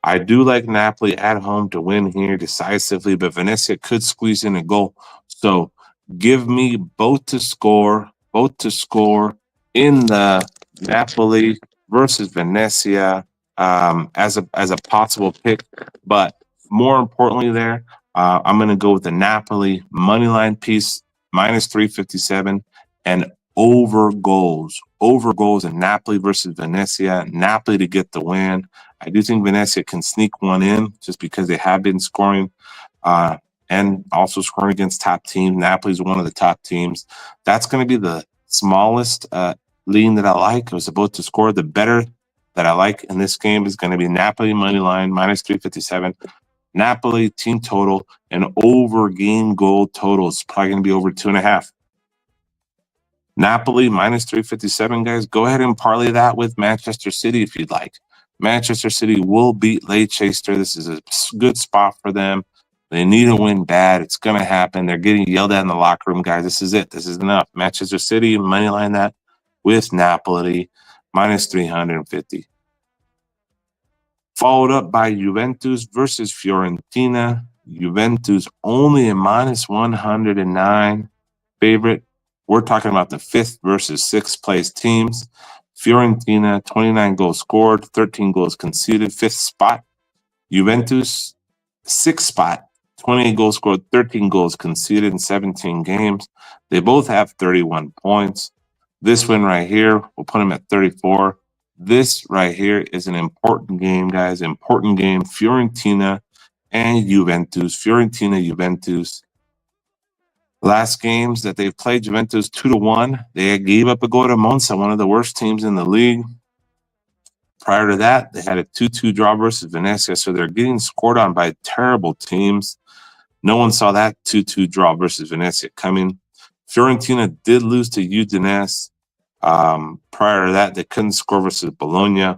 I do like Napoli at home to win here decisively, but Venezia could squeeze in a goal. So give me both to score in the Napoli versus Venezia as a possible pick. But more importantly there, I'm going to go with the Napoli money line piece, minus 357, and over goals in Napoli versus Venezia. Napoli to get the win. I do think Venezia can sneak one in just because they have been scoring and also scoring against top teams. Napoli is one of the top teams. That's going to be the smallest lean that I like. It was about to score. The better that I like in this game is going to be Napoli money line, minus 357. Napoli team total and over game goal total is probably going to be over 2.5. Napoli minus 357, guys. Go ahead and parlay that with Manchester City if you'd like. Manchester City will beat Leicester. This is a good spot for them. They need a win bad. It's going to happen. They're getting yelled at in the locker room, guys. This is it. This is enough. Manchester City, moneyline that with Napoli, minus 350. Followed up by Juventus versus Fiorentina. Juventus only a minus 109 favorite. We're talking about the 5th versus 6th place teams. Fiorentina, 29 goals scored, 13 goals conceded, 5th spot. Juventus, 6th spot, 28 goals scored, 13 goals conceded in 17 games. They both have 31 points. This win right here, we'll put them at 34. This right here is an important game, guys. Important game. Fiorentina and Juventus. Fiorentina, Juventus. Last games that they've played, Juventus 2-1. They gave up a goal to Monza, one of the worst teams in the league. Prior to that, they had a 2-2 draw versus Venezia, so they're getting scored on by terrible teams. No one saw that 2-2 draw versus Venezia coming. Fiorentina did lose to Udinese. Prior to that, they couldn't score versus Bologna.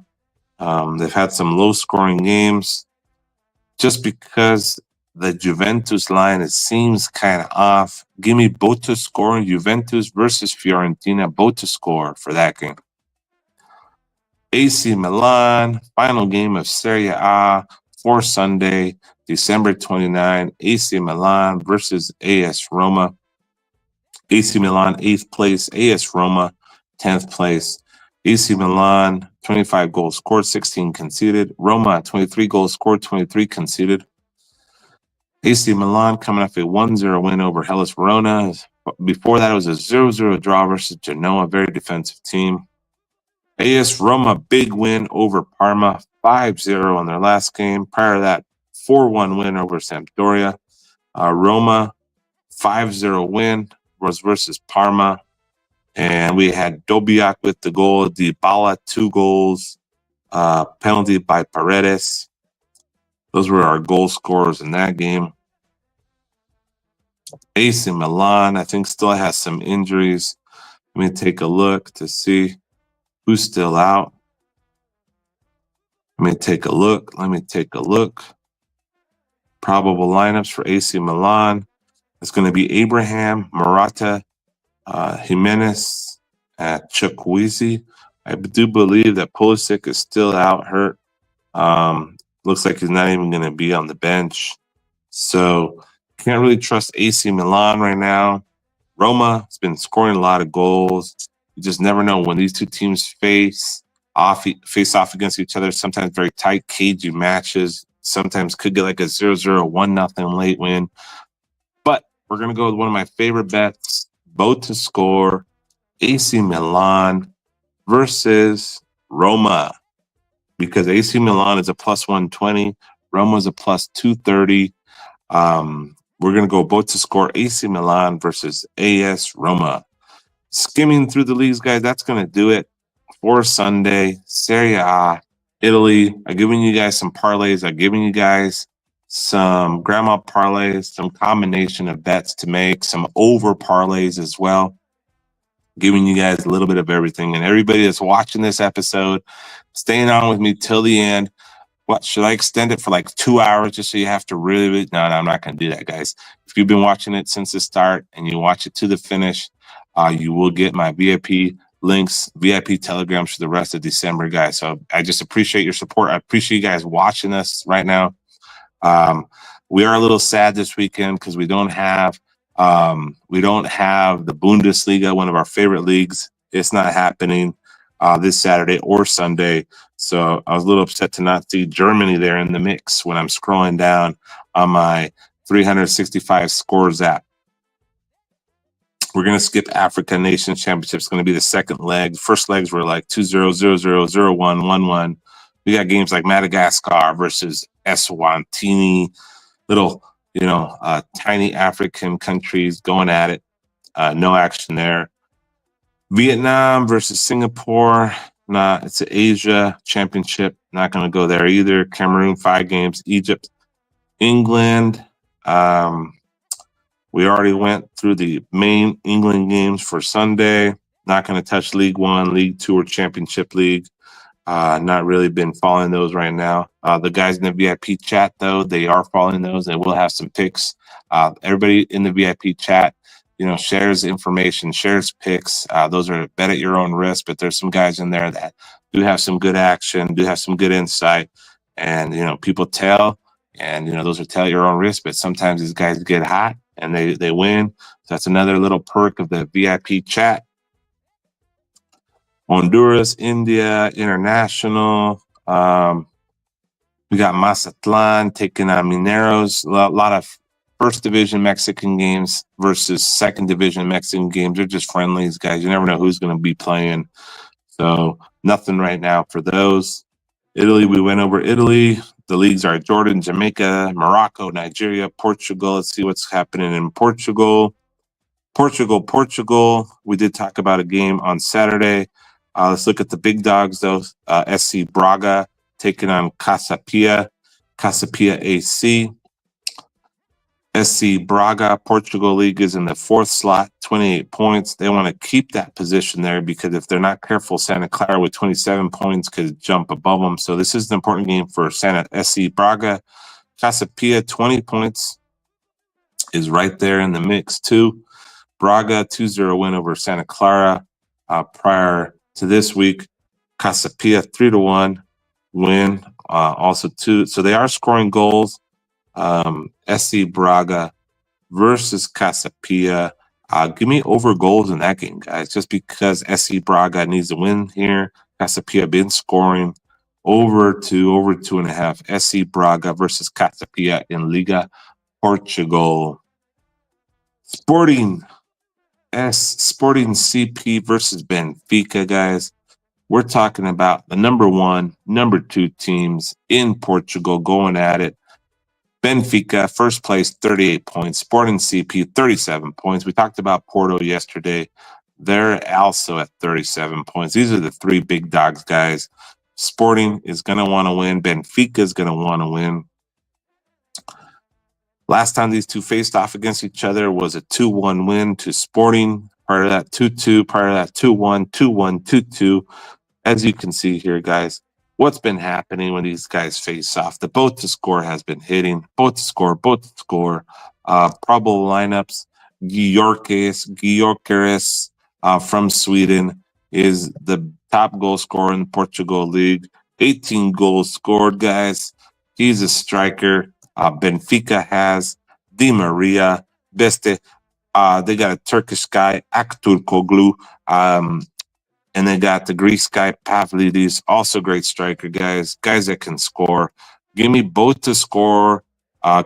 They've had some low-scoring games. Just because the Juventus line, it seems kind of off. Give me both to score in Juventus versus Fiorentina, both to score for that game. AC Milan, final game of Serie A for Sunday, December 29. AC Milan versus AS Roma. AC Milan, 8th place. AS Roma, 10th place. AC Milan, 25 goals scored, 16 conceded. Roma, 23 goals scored, 23 conceded. AC Milan coming off a 1-0 win over Hellas Verona. Before that, it was a 0-0 draw versus Genoa, very defensive team. AS Roma, big win over Parma, 5-0 on their last game. Prior to that, 4-1 win over Sampdoria. Roma, 5-0 win was versus Parma. And we had Dobiak with the goal, Dybala, 2 goals. penalty by Paredes. Those were our goal scorers in that game. AC Milan, I think, still has some injuries. Let me take a look to see who's still out. Let me take a look. Probable lineups for AC Milan. It's going to be Abraham, Morata, Jimenez, Chukwueze. I do believe that Pulisic is still out hurt. Looks like he's not even going to be on the bench. So can't really trust AC Milan right now. Roma has been scoring a lot of goals. You just never know when these two teams face off against each other. Sometimes very tight, cagey matches. Sometimes could get like a 0-0, 1-0 late win. But we're going to go with one of my favorite bets, both to score, AC Milan versus Roma. Because AC Milan is a plus 120, Roma is a plus 230. We're going to go both to score, AC Milan versus AS Roma. Skimming through the leagues, guys, that's going to do it for Sunday. Serie A, Italy. I've given you guys some parlays. I've given you guys some grandma parlays, some combination of bets to make, some over parlays as well. Giving you guys a little bit of everything. And everybody that's watching this episode, staying on with me till the end. What, should I extend it for like 2 hours just so you have to really? No, I'm not going to do that, guys. If you've been watching it since the start and you watch it to the finish, you will get my VIP links, VIP telegrams for the rest of December, guys. So I just appreciate your support. I appreciate you guys watching us right now. We are a little sad this weekend because we don't have the Bundesliga, one of our favorite leagues. It's not happening this Saturday or Sunday. So I was a little upset to not see Germany there in the mix when I'm scrolling down on my 365 scores app. We're going to skip Africa Nations Championship. It's going to be the second leg. First legs were like 2-0, 0-0, 0-1, 1-1. We got games like Madagascar versus Eswatini, little, tiny African countries going at it. No action there. Vietnam versus Singapore. It's an Asia Championship. Not going to go there either. Cameroon, 5 games. Egypt, England. We already went through the main England games for Sunday. Not going to touch League One, League Two, or Championship League. Not really been following those right now. The guys in the VIP chat, though, they are following those. They will have some picks. Everybody in the VIP chat, shares information, shares picks. Those are bet at your own risk, but there's some guys in there that do have some good action, do have some good insight, and people tell, and those are tell at your own risk. But sometimes these guys get hot and they win. So that's another little perk of the VIP chat. Honduras, India, International. We got Mazatlan taking on Mineros. A lot of first division Mexican games versus second division Mexican games. They're just friendlies, guys. You never know who's going to be playing. So nothing right now for those. Italy, we went over Italy. The leagues are Jordan, Jamaica, Morocco, Nigeria, Portugal. Let's see what's happening in Portugal. Portugal. We did talk about a game on Saturday. Let's look at the big dogs, though. SC Braga taking on Casapia AC. SC Braga, Portugal League is in the 4th slot, 28 points. They want to keep that position there because if they're not careful, Santa Clara with 27 points could jump above them. So this is an important game for SC Braga. Casapia, 20 points, is right there in the mix, too. Braga, 2-0 win over Santa Clara prior to this week. Casapia, 3-1 win, also 2. So they are scoring goals. SC Braga versus Casapia. Give me over goals in that game, guys, just because SC Braga needs a win here. Casapia been scoring over 2.5. SC Braga versus Casapia in Liga Portugal. Sporting CP versus Benfica, guys. We're talking about the number 1, number 2 teams in Portugal going at it. Benfica, first place, 38 points. Sporting CP, 37 points. We talked about Porto yesterday. They're also at 37 points. These are the 3 big dogs, guys. Sporting is going to want to win. Benfica is going to want to win. Last time these two faced off against each other was a 2-1 win to Sporting. Part of that 2-2, part of that 2-1, 2-1, 2-2. As you can see here, guys, what's been happening when these guys face off? The both to score has been hitting. Both to score. Probable lineups. Gyökeres from Sweden is the top goal scorer in Portugal League. 18 goals scored, guys. He's a striker. Benfica has Di Maria, Beste. They got a Turkish guy, Aktürkoğlu. And they got the Greece guy, Pavlidis, also great striker, guys. Guys that can score. Give me both to score.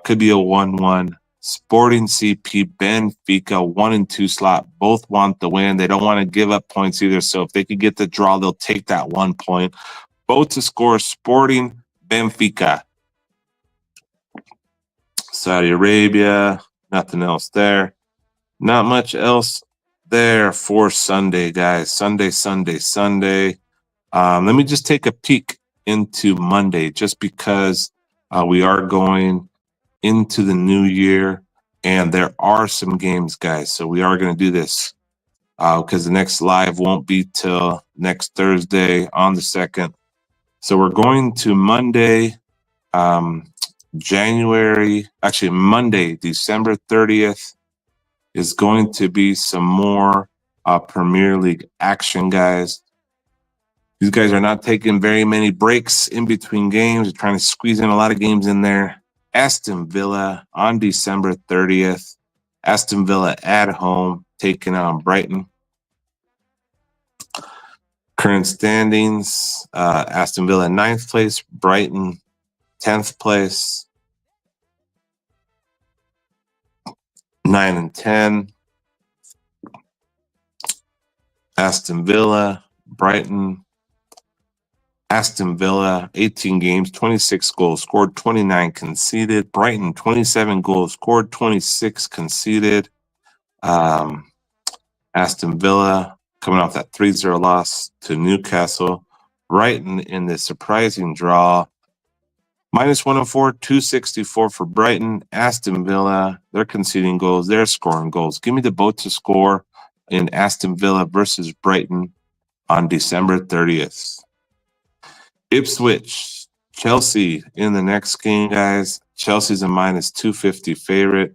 Could be a 1-1. Sporting CP, Benfica, 1 and 2 slot. Both want the win. They don't want to give up points either. So if they could get the draw, they'll take that 1 point. Both to score, Sporting, Benfica. Saudi Arabia, nothing else there. Not much else there for Sunday, guys. Sunday. Let me just take a peek into Monday, just because we are going into the new year and there are some games, guys. So we are going to do this because the next live won't be till next Thursday on the 2nd. So we're going to Monday, Monday, December 30th. Is going to be some more Premier League action, guys. These guys are not taking very many breaks in between games. They're trying to squeeze in a lot of games in there. Aston Villa on December 30th. Aston Villa at home, taking on Brighton. Current standings, Aston Villa 9th place, Brighton 10th place. 9 and 10. Aston Villa, Brighton. Aston Villa, 18 games, 26 goals scored, 29 conceded. Brighton, 27 goals scored, 26 conceded. Aston Villa coming off that 3-0 loss to Newcastle. Brighton in the surprising draw. -104, 264 for Brighton. Aston Villa, they're conceding goals. They're scoring goals. Give me the both to score in Aston Villa versus Brighton on December 30th. Ipswich, Chelsea in the next game, guys. Chelsea's a -250 favorite.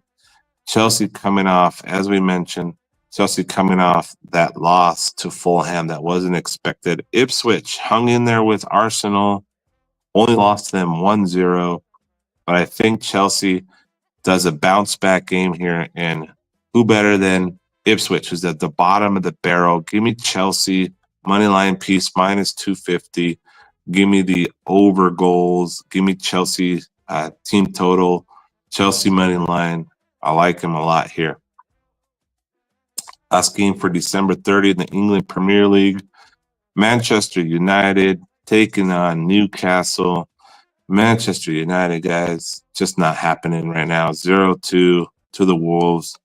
Chelsea coming off, as we mentioned, that loss to Fulham that wasn't expected. Ipswich hung in there with Arsenal. Only lost to them 1-0, but I think Chelsea does a bounce back game here, and who better than Ipswich, who's at the bottom of the barrel? Give me Chelsea, money line piece, -250. Give me the over goals. Give me Chelsea team total, Chelsea money line. I like him a lot here. Last game for December 30th in the England Premier League. Manchester United taking on Newcastle. Manchester United, guys, just not happening right now. 0-2 to the Wolves.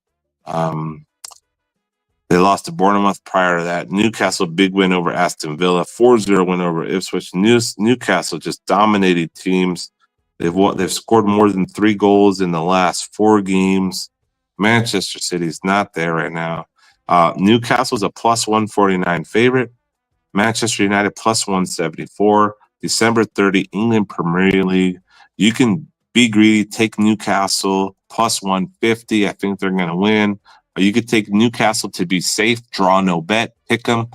They lost to Bournemouth prior to that. Newcastle, big win over Aston Villa. 4-0 win over Ipswich. Newcastle just dominated teams. They've scored more than 3 goals in the last 4 games. Manchester City's not there right now. Newcastle's a +149 favorite. Manchester United +174. December 30, England Premier League. You can be greedy, take Newcastle +150. I think they're going to win. Or you could take Newcastle to be safe, draw no bet, pick them.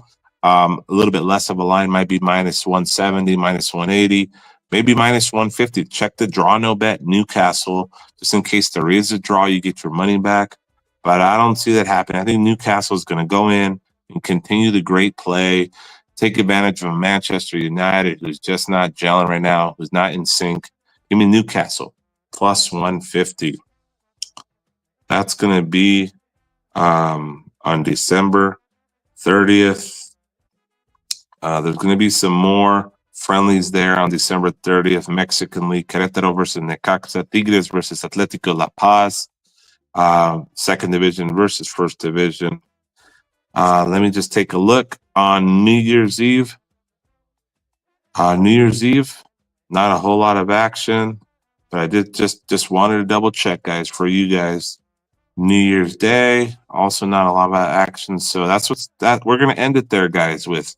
A little bit less of a line might be -170, -180, maybe -150. Check the draw no bet, Newcastle, just in case there is a draw, you get your money back. But I don't see that happening. I think Newcastle is going to go in and continue the great play, take advantage of Manchester United, who's just not gelling right now, who's not in sync. Give me Newcastle +150. That's going to be on December 30th. There's going to be some more friendlies there on December 30th. Mexican League, Querétaro versus Necaxa, Tigres versus Atlético La Paz, second division versus first division. Let me just take a look on New Year's Eve. New Year's Eve, not a whole lot of action, but I did just wanted to double check, guys, for you guys. New Year's Day, also not a lot of action. So we're gonna end it there, guys, with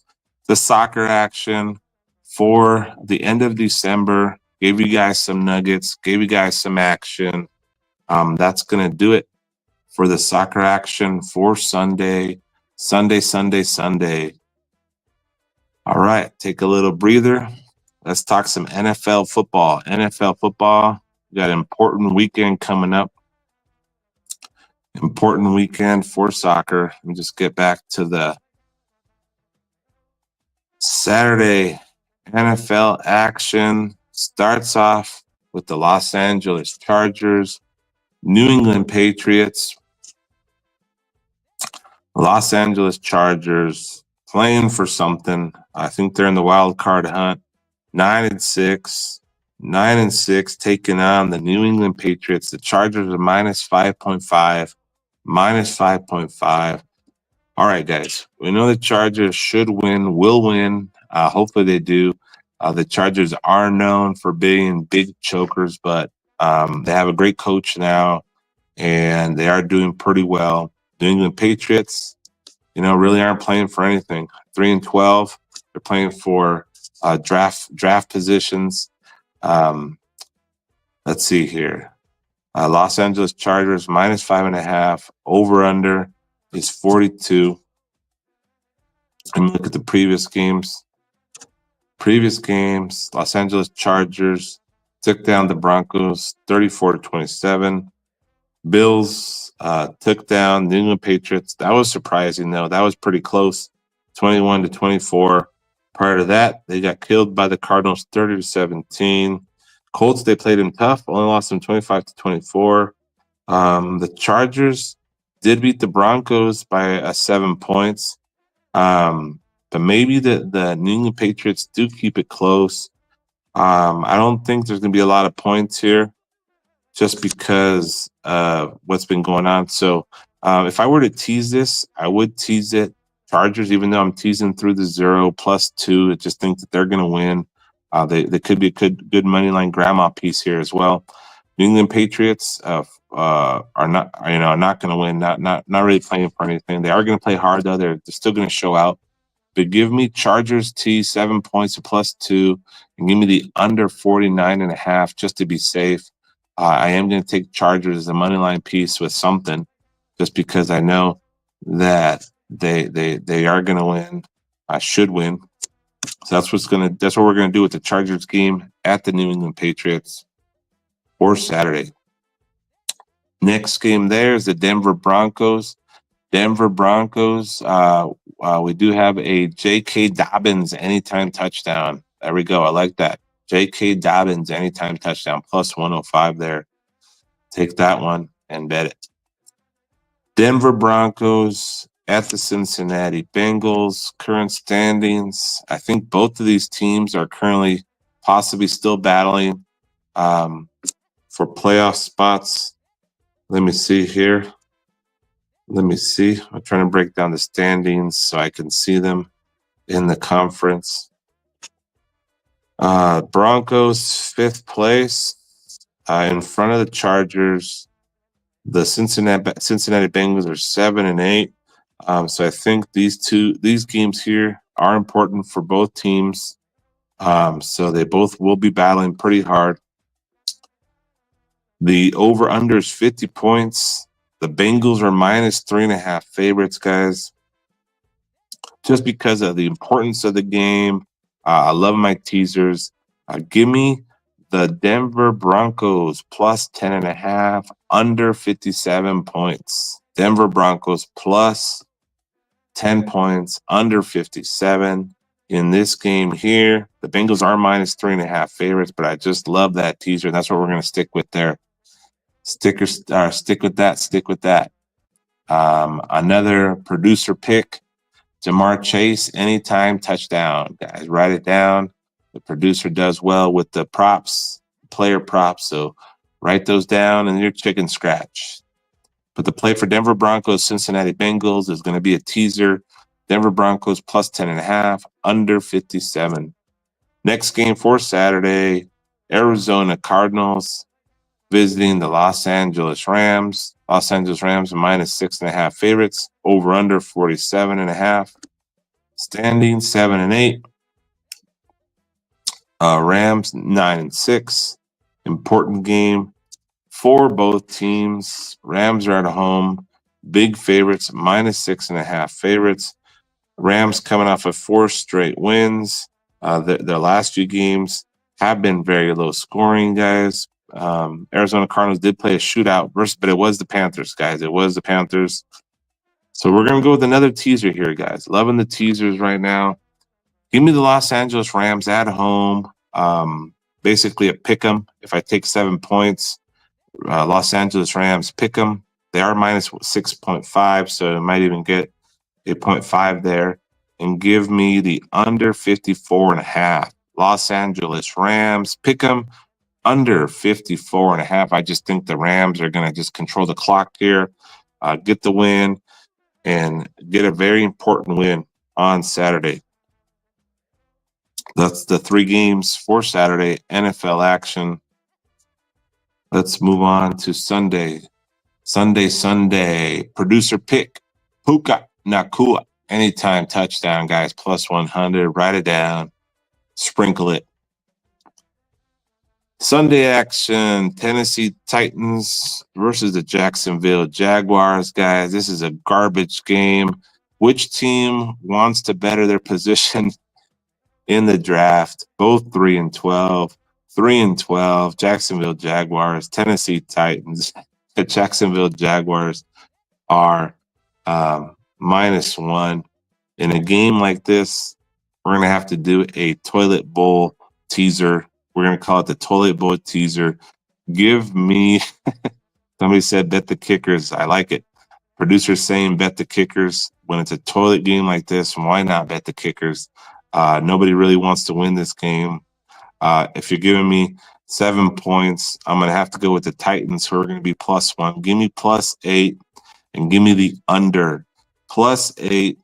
the soccer action for the end of December. Gave you guys some nuggets, gave you guys some action. That's gonna do it for the soccer action for Sunday. All right, take a little breather. Let's talk some NFL football. NFL football, we got an important weekend coming up. Important weekend for soccer. Let me just get back to the Saturday NFL action. Starts off with the Los Angeles Chargers, New England Patriots. Los Angeles Chargers playing for something. I think they're in the wild card hunt. 9-6, taking on the New England Patriots. The Chargers are -5.5, -5.5. All right, guys. We know the Chargers should win, will win. Hopefully they do. The Chargers are known for being big chokers, but they have a great coach now, and they are doing pretty well. New England Patriots, really aren't playing for anything. 3-12. They're playing for draft positions. Let's see here. Los Angeles Chargers -5.5. Over under is 42. And look at the previous games. Los Angeles Chargers took down the Broncos 34-27. Bills took down New England Patriots. That was surprising, though. That was pretty close, 21-24. Prior to that, they got killed by the Cardinals 30-17. Colts, they played them tough, only lost them 25-24. The Chargers did beat the Broncos by 7 points. But maybe the New England Patriots do keep it close. I don't think there's going to be a lot of points here just because of what's been going on. So if I were to tease this, I would tease it. Chargers, even though I'm teasing through the 0+2, I just think that they're going to win. They could be a good money line grandma piece here as well. New England Patriots are not going to win. Not really playing for anything. They are going to play hard though. They're still going to show out. But give me Chargers T 7 points at +2, and give me the under 49.5 just to be safe. I am going to take Chargers as a money line piece with something, just because I know that they are going to win. I should win. So that's what we're going to do with the Chargers game at the New England Patriots for Saturday. Next game there is the Denver Broncos. We do have a J.K. Dobbins anytime touchdown. There we go. I like that. J.K. Dobbins anytime touchdown +105 there. Take that one and bet it. Denver Broncos at the Cincinnati Bengals. Current standings. I think both of these teams are currently possibly still battling for playoff spots. Let me see here. I'm trying to break down the standings so I can see them in the conference. Broncos 5th place in front of the Chargers. The Cincinnati Bengals are 7-8. So I think these games here are important for both teams. So they both will be battling pretty hard. The over-under is 50 points. The Bengals are -3.5 favorites, guys. Just because of the importance of the game. I love my teasers. Give me the Denver Broncos +10.5, under 57 points. Denver Broncos +10 points, under 57. In this game here, the Bengals are -3.5 favorites, but I just love that teaser. That's what we're going to stick with there. Stick with that. Another producer pick, Jamar Chase, anytime touchdown. Guys, write it down. The producer does well with the props, player props. So write those down in your chicken scratch. But the play for Denver Broncos, Cincinnati Bengals is going to be a teaser. Denver Broncos +10.5, under 57. Next game for Saturday, Arizona Cardinals visiting the Los Angeles Rams. Los Angeles Rams minus 6.5 favorites. Over under 47.5. Standing 7-8. Rams 9-6. Important game for both teams. Rams are at home. Big favorites, minus 6.5 favorites. Rams coming off of 4 straight wins. Their last few games have been very low scoring, guys. Arizona Cardinals did play a shootout versus, but it was the Panthers, guys. It was the Panthers. So we're going to go with another teaser here, guys. Loving the teasers right now. Give me the Los Angeles Rams at home. Basically a pick 'em. If I take 7 points, Los Angeles Rams pick 'em. They are minus 6.5, so it might even get a 0.5 there. And give me the under 54.5. Los Angeles Rams pick 'em under 54.5. I just think the Rams are going to just control the clock here, get the win, and get a very important win on Saturday. That's the 3 games for Saturday, NFL action. Let's move on to Sunday. Sunday. Producer pick, Puka Nacua. Anytime touchdown, guys, plus 100. Write it down. Sprinkle it. Sunday action, Tennessee Titans versus the Jacksonville Jaguars, guys. This is a garbage game. Which team wants to better their position in the draft? Both 3-12. 3-12. Jacksonville Jaguars, Tennessee Titans. The Jacksonville Jaguars are -1. In a game like this, we're going to have to do a toilet bowl teaser. We're going to call it the toilet bowl teaser. Give me, somebody said bet the kickers. I like it. Producer's saying bet the kickers. When it's a toilet game like this, why not bet the kickers? Nobody really wants to win this game. If you're giving me 7 points, I'm going to have to go with the Titans, who are going to be +1. Give me +8 and give me the under. +8,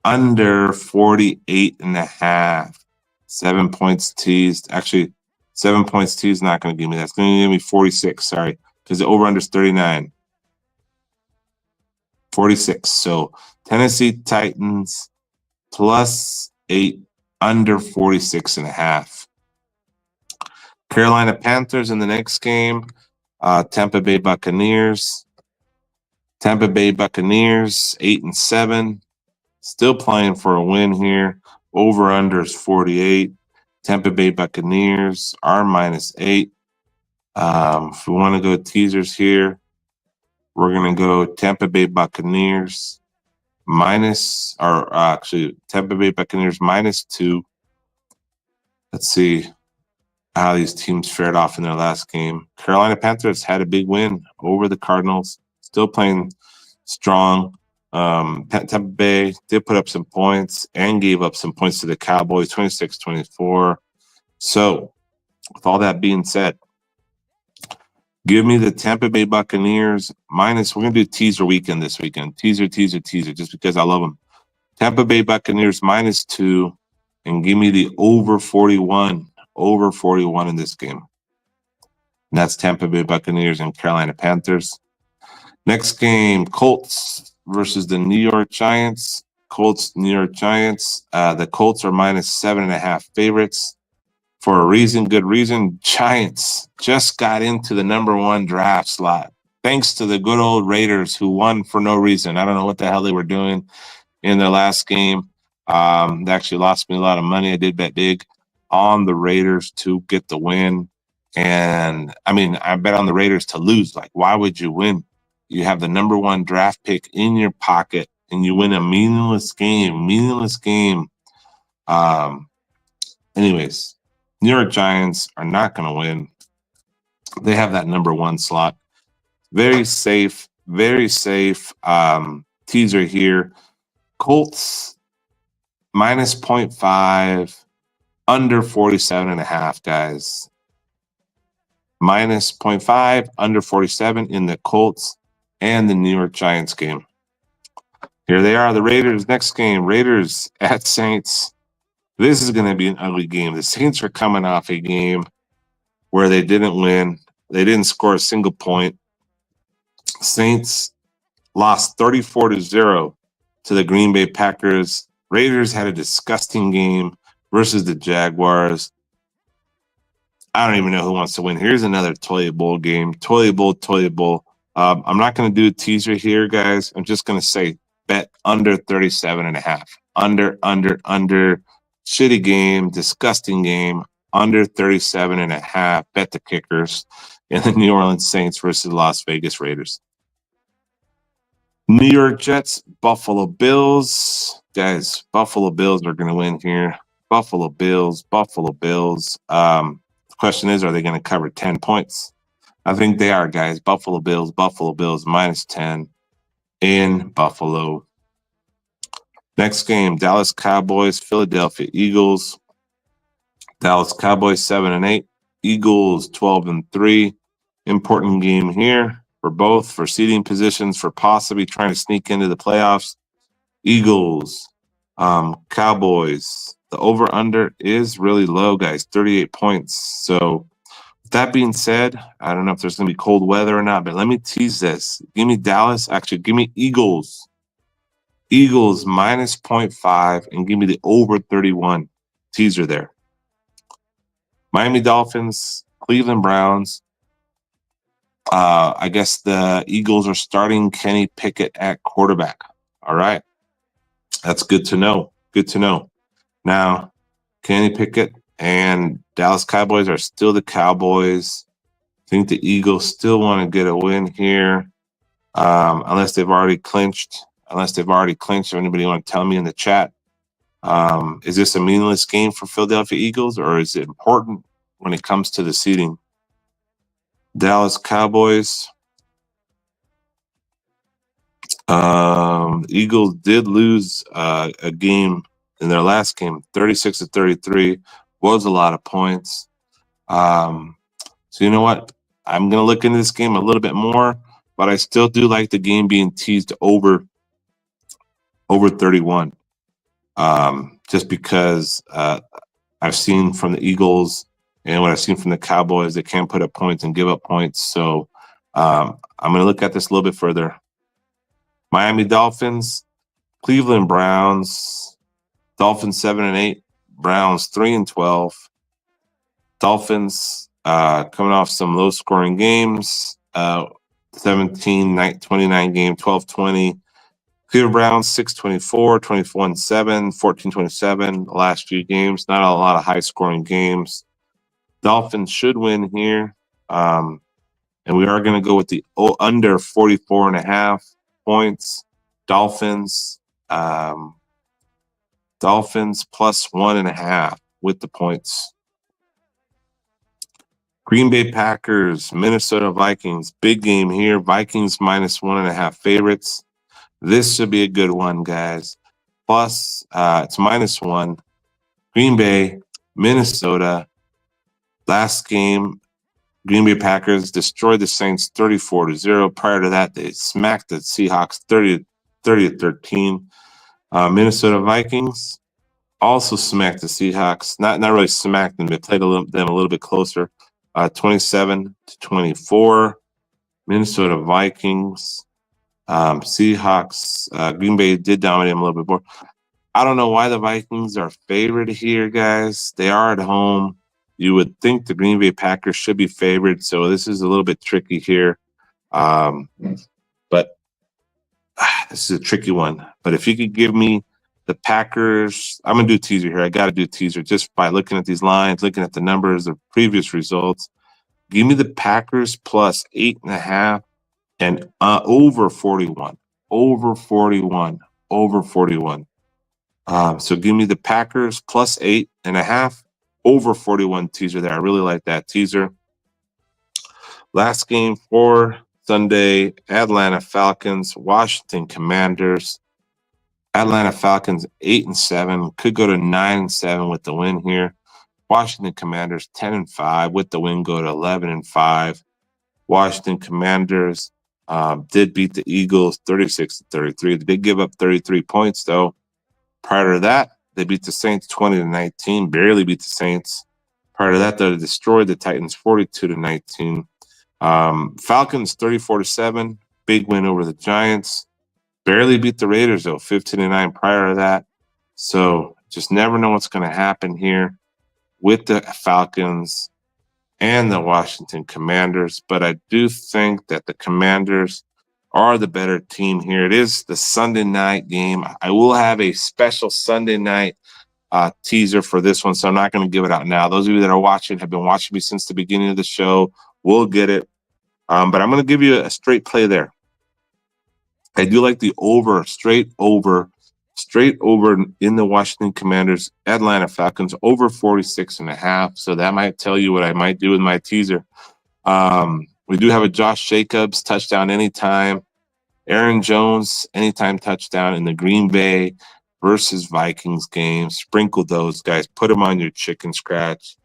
under 48.5. 7 points teased. Actually, 7 points teased not going to give me that. It's going to give me 46, sorry, because the over-under is 39. 46. So Tennessee Titans +8, under 46.5. Carolina Panthers in the next game. Tampa Bay Buccaneers. Tampa Bay Buccaneers 8-7. Still playing for a win here. Over under is 48. Tampa Bay Buccaneers are -8. If we want to go teasers here, we're going to go Tampa Bay Buccaneers Tampa Bay Buccaneers -2. Let's see how these teams fared off in their last game. Carolina Panthers had a big win over the Cardinals. Still playing strong. Tampa Bay did put up some points and gave up some points to the Cowboys, 26-24. So, with all that being said, give me the Tampa Bay Buccaneers minus. We're going to do teaser weekend this weekend. Teaser, just because I love them. Tampa Bay Buccaneers -2, and give me the over 41. Over 41 in this game. And that's Tampa Bay Buccaneers and Carolina Panthers. Next game, Colts versus the New York Giants. New York Giants. The Colts are -7.5 favorites. For a reason, good reason. Giants just got into the #1 draft slot, thanks to the good old Raiders, who won for no reason. I don't know what the hell they were doing in their last game. They actually lost me a lot of money. I did bet big on the Raiders to get the win. And I mean, I bet on the Raiders to lose. Like, why would you win? You have the #1 draft pick in your pocket and you win a meaningless game. Anyways, New York Giants are not going to win. They have that #1 slot. Very safe. Teaser here. Colts -0.5, under 47.5, guys. -0.5, under 47 in the Colts and the New York Giants game. Here they are, the Raiders. Next game, Raiders at Saints. This is going to be an ugly game. The Saints are coming off a game where they didn't win. They didn't score a single point. Saints lost 34-0 to the Green Bay Packers. Raiders had a disgusting game versus the Jaguars. I don't even know who wants to win. Here's another Toilet Bowl game. Toilet Bowl. I'm not going to do a teaser here, guys. I'm just going to say bet under 37.5. Under. Shitty game, disgusting game. Under 37.5. Bet the kickers in the New Orleans Saints versus Las Vegas Raiders. New York Jets, Buffalo Bills. Guys, Buffalo Bills are going to win here. Buffalo Bills. The question is, are they going to cover 10 points? I think they are, guys. Buffalo Bills minus 10 in Buffalo. Next game, Dallas Cowboys, Philadelphia Eagles. Dallas Cowboys 7-8. Eagles 12-3. Important game here for both, for seeding positions, for possibly trying to sneak into the playoffs. Eagles, Cowboys. The over-under is really low, guys, 38 points. So with that being said, I don't know if there's going to be cold weather or not, but let me tease this. Give me Dallas. Actually, give me Eagles. Eagles minus 0.5 and give me the over 31 teaser there. Miami Dolphins, Cleveland Browns. I guess the Eagles are starting Kenny Pickett at quarterback. All right. That's good to know. Now, Kenny Pickett and Dallas Cowboys are still the Cowboys. I think the Eagles still want to get a win here, unless they've already clinched. If anybody want to tell me in the chat, is this a meaningless game for Philadelphia Eagles, or is it important when it comes to the seeding? Dallas Cowboys. Eagles did lose a game in their last game, 36-33. Was a lot of points. So you know what? I'm going to look into this game a little bit more, but I still do like the game being teased over 31. Just because I've seen from the Eagles and what I've seen from the Cowboys, they can't put up points and give up points. So I'm going to look at this a little bit further. Miami Dolphins, Cleveland Browns. Dolphins 7-8, Browns 3-12. Dolphins coming off some low-scoring games. 17-29 game, 12-20. Cleveland Browns 6-24, 21-7, 14-27. The last few games, not a lot of high-scoring games. Dolphins should win here, and we are going to go with the under 44.5 points. Dolphins plus 1.5 with the points. Green Bay Packers, Minnesota Vikings, big game here. Vikings minus 1.5 favorites. This should be a good one, guys. Plus, it's minus 1. Green Bay, Minnesota. Last game, Green Bay Packers destroyed the Saints 34-0. Prior to that, they smacked the Seahawks 30-13. Minnesota Vikings also smacked the Seahawks. Not really smacked them. They played them a little bit closer. 27-24. Minnesota Vikings. Seahawks. Green Bay did dominate them a little bit more. I don't know why the Vikings are favored here, guys. They are at home. You would think the Green Bay Packers should be favored, so this is a little bit tricky here. But this is a tricky one. But if you could give me the Packers, I'm going to do a teaser here. I got to do a teaser just by looking at these lines, looking at the numbers of previous results. Give me the Packers plus 8.5 and over 41. Over 41. So give me the Packers plus 8.5. Over 41 teaser there. I really like that teaser. Last game for Sunday, Atlanta Falcons, Washington Commanders. Atlanta Falcons 8-7, could go to 9-7 with the win here. Washington Commanders 10-5 with the win, go to 11-5. Washington Commanders did beat the Eagles 36-33. They did give up 33 points though. Prior to that, they beat the Saints 20-19, barely beat the Saints. Prior to that, they destroyed the Titans 42-19. Falcons 34-7, big win over the Giants. Barely beat the Raiders though, 15-9 prior to that. So just never know what's going to happen here with the Falcons and the Washington Commanders. But I do think that the Commanders are the better team here. It is the Sunday night game. I will have a special Sunday night teaser for this one, so I'm not going to give it out now. Those of you that are watching have been watching me since the beginning of the show will get it. But I'm going to give you a straight play there. I do like the over, straight over in the Washington Commanders, Atlanta Falcons, over 46.5. So that might tell you what I might do with my teaser. We do have a Josh Jacobs touchdown anytime. Aaron Jones, anytime touchdown in the Green Bay versus Vikings game. Sprinkle those guys. Put them on your chicken scratch.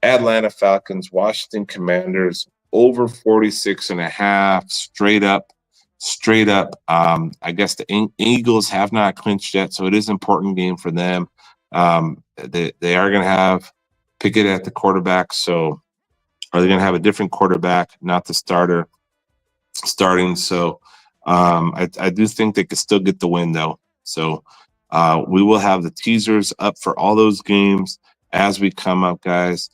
Atlanta Falcons, Washington Commanders, over 46.5. Straight up. I guess the Eagles have not clinched yet, so it is an important game for them. They are going to have Pickett at the quarterback, so are they going to have a different quarterback, not the starter starting? So I do think they could still get the win, though. So we will have the teasers up for all those games as we come up, guys.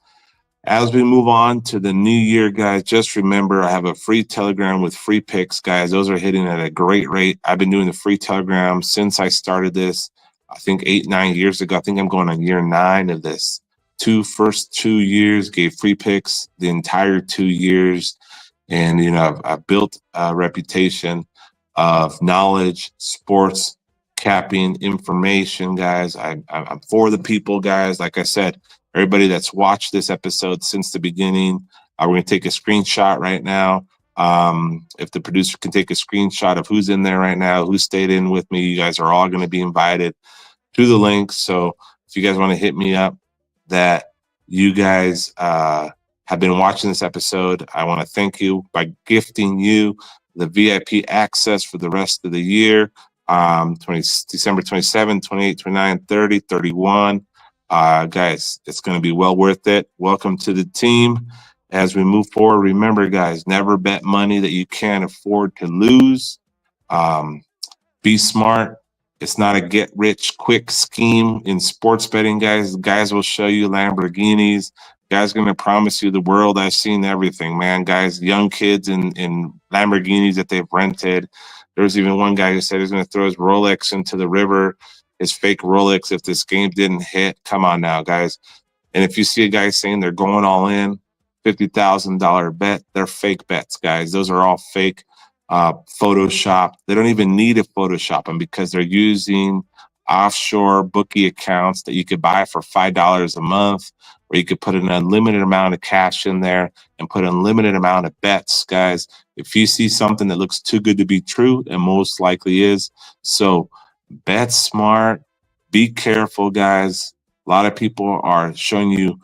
As we move on to the new year, guys, just remember I have a free Telegram with free picks, guys. Those are hitting at a great rate. I've been doing the free Telegram since I started this, I think 8-9 years ago. I think I'm going on year 9 of this. First 2 years gave free picks the entire 2 years. And, you know, I've built a reputation of knowledge, sports, capping, information, guys. I'm for the people, guys. Like I said, everybody that's watched this episode since the beginning, we're going to take a screenshot right now. If the producer can take a screenshot of who's in there right now, who stayed in with me, you guys are all going to be invited to the link. So if you guys want to hit me up that you guys have been watching this episode, I want to thank you by gifting you the VIP access for the rest of the year, December 27, 28, 29, 30, 31. Guys, it's going to be well worth it. Welcome to the team. As we move forward, remember, guys, never bet money that you can't afford to lose. Be smart. It's not a get-rich-quick scheme in sports betting, guys. Guys will show you Lamborghinis. Guys going to promise you the world. I've seen everything, man. Guys, young kids in Lamborghinis that they've rented. There was even one guy who said he's going to throw his Rolex into the river, his fake Rolex, if this game didn't hit. Come on now, guys. And if you see a guy saying they're going all in, $50,000 bet, they're fake bets, guys. Those are all fake. Photoshop. They don't even need to Photoshop them because they're using offshore bookie accounts that you could buy for $5 a month, or you could put an unlimited amount of cash in there and put an unlimited amount of bets, guys. If you see something that looks too good to be true, it most likely is. So bet smart, be careful, guys. A lot of people are showing you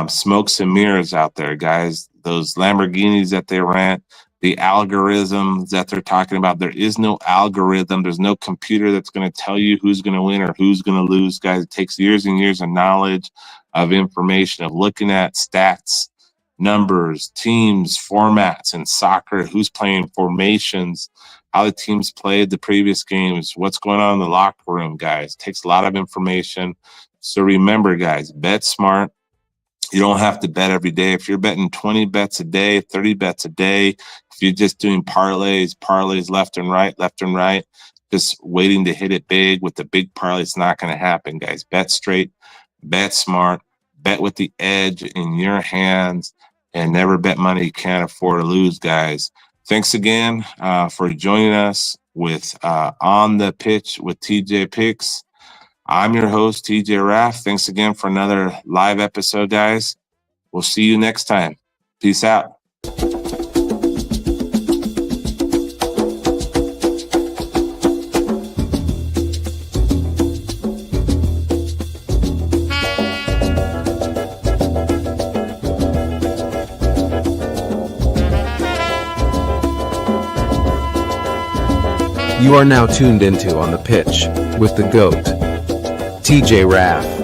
smokes and mirrors out there, guys. Those Lamborghinis that they rent, the algorithms that they're talking about. There is no algorithm. There's no computer that's going to tell you who's going to win or who's going to lose, guys. It takes years and years of knowledge, of information, of looking at stats, numbers, teams, formats in soccer, who's playing formations, how the teams played the previous games, what's going on in the locker room, guys. It takes a lot of information. So remember, guys, bet smart. You don't have to bet every day. If you're betting 20 bets a day, 30 bets a day, if you're just doing parlays left and right, just waiting to hit it big with the big parlay, it's not going to happen, guys. Bet straight, bet smart, bet with the edge in your hands, and never bet money you can't afford to lose, guys. Thanks again for joining us with On the Pitch with TJ Picks. I'm your host, TJ Raff. Thanks again for another live episode, guys. We'll see you next time. Peace out. You are now tuned into On the Pitch with the GOAT, TJ Raff.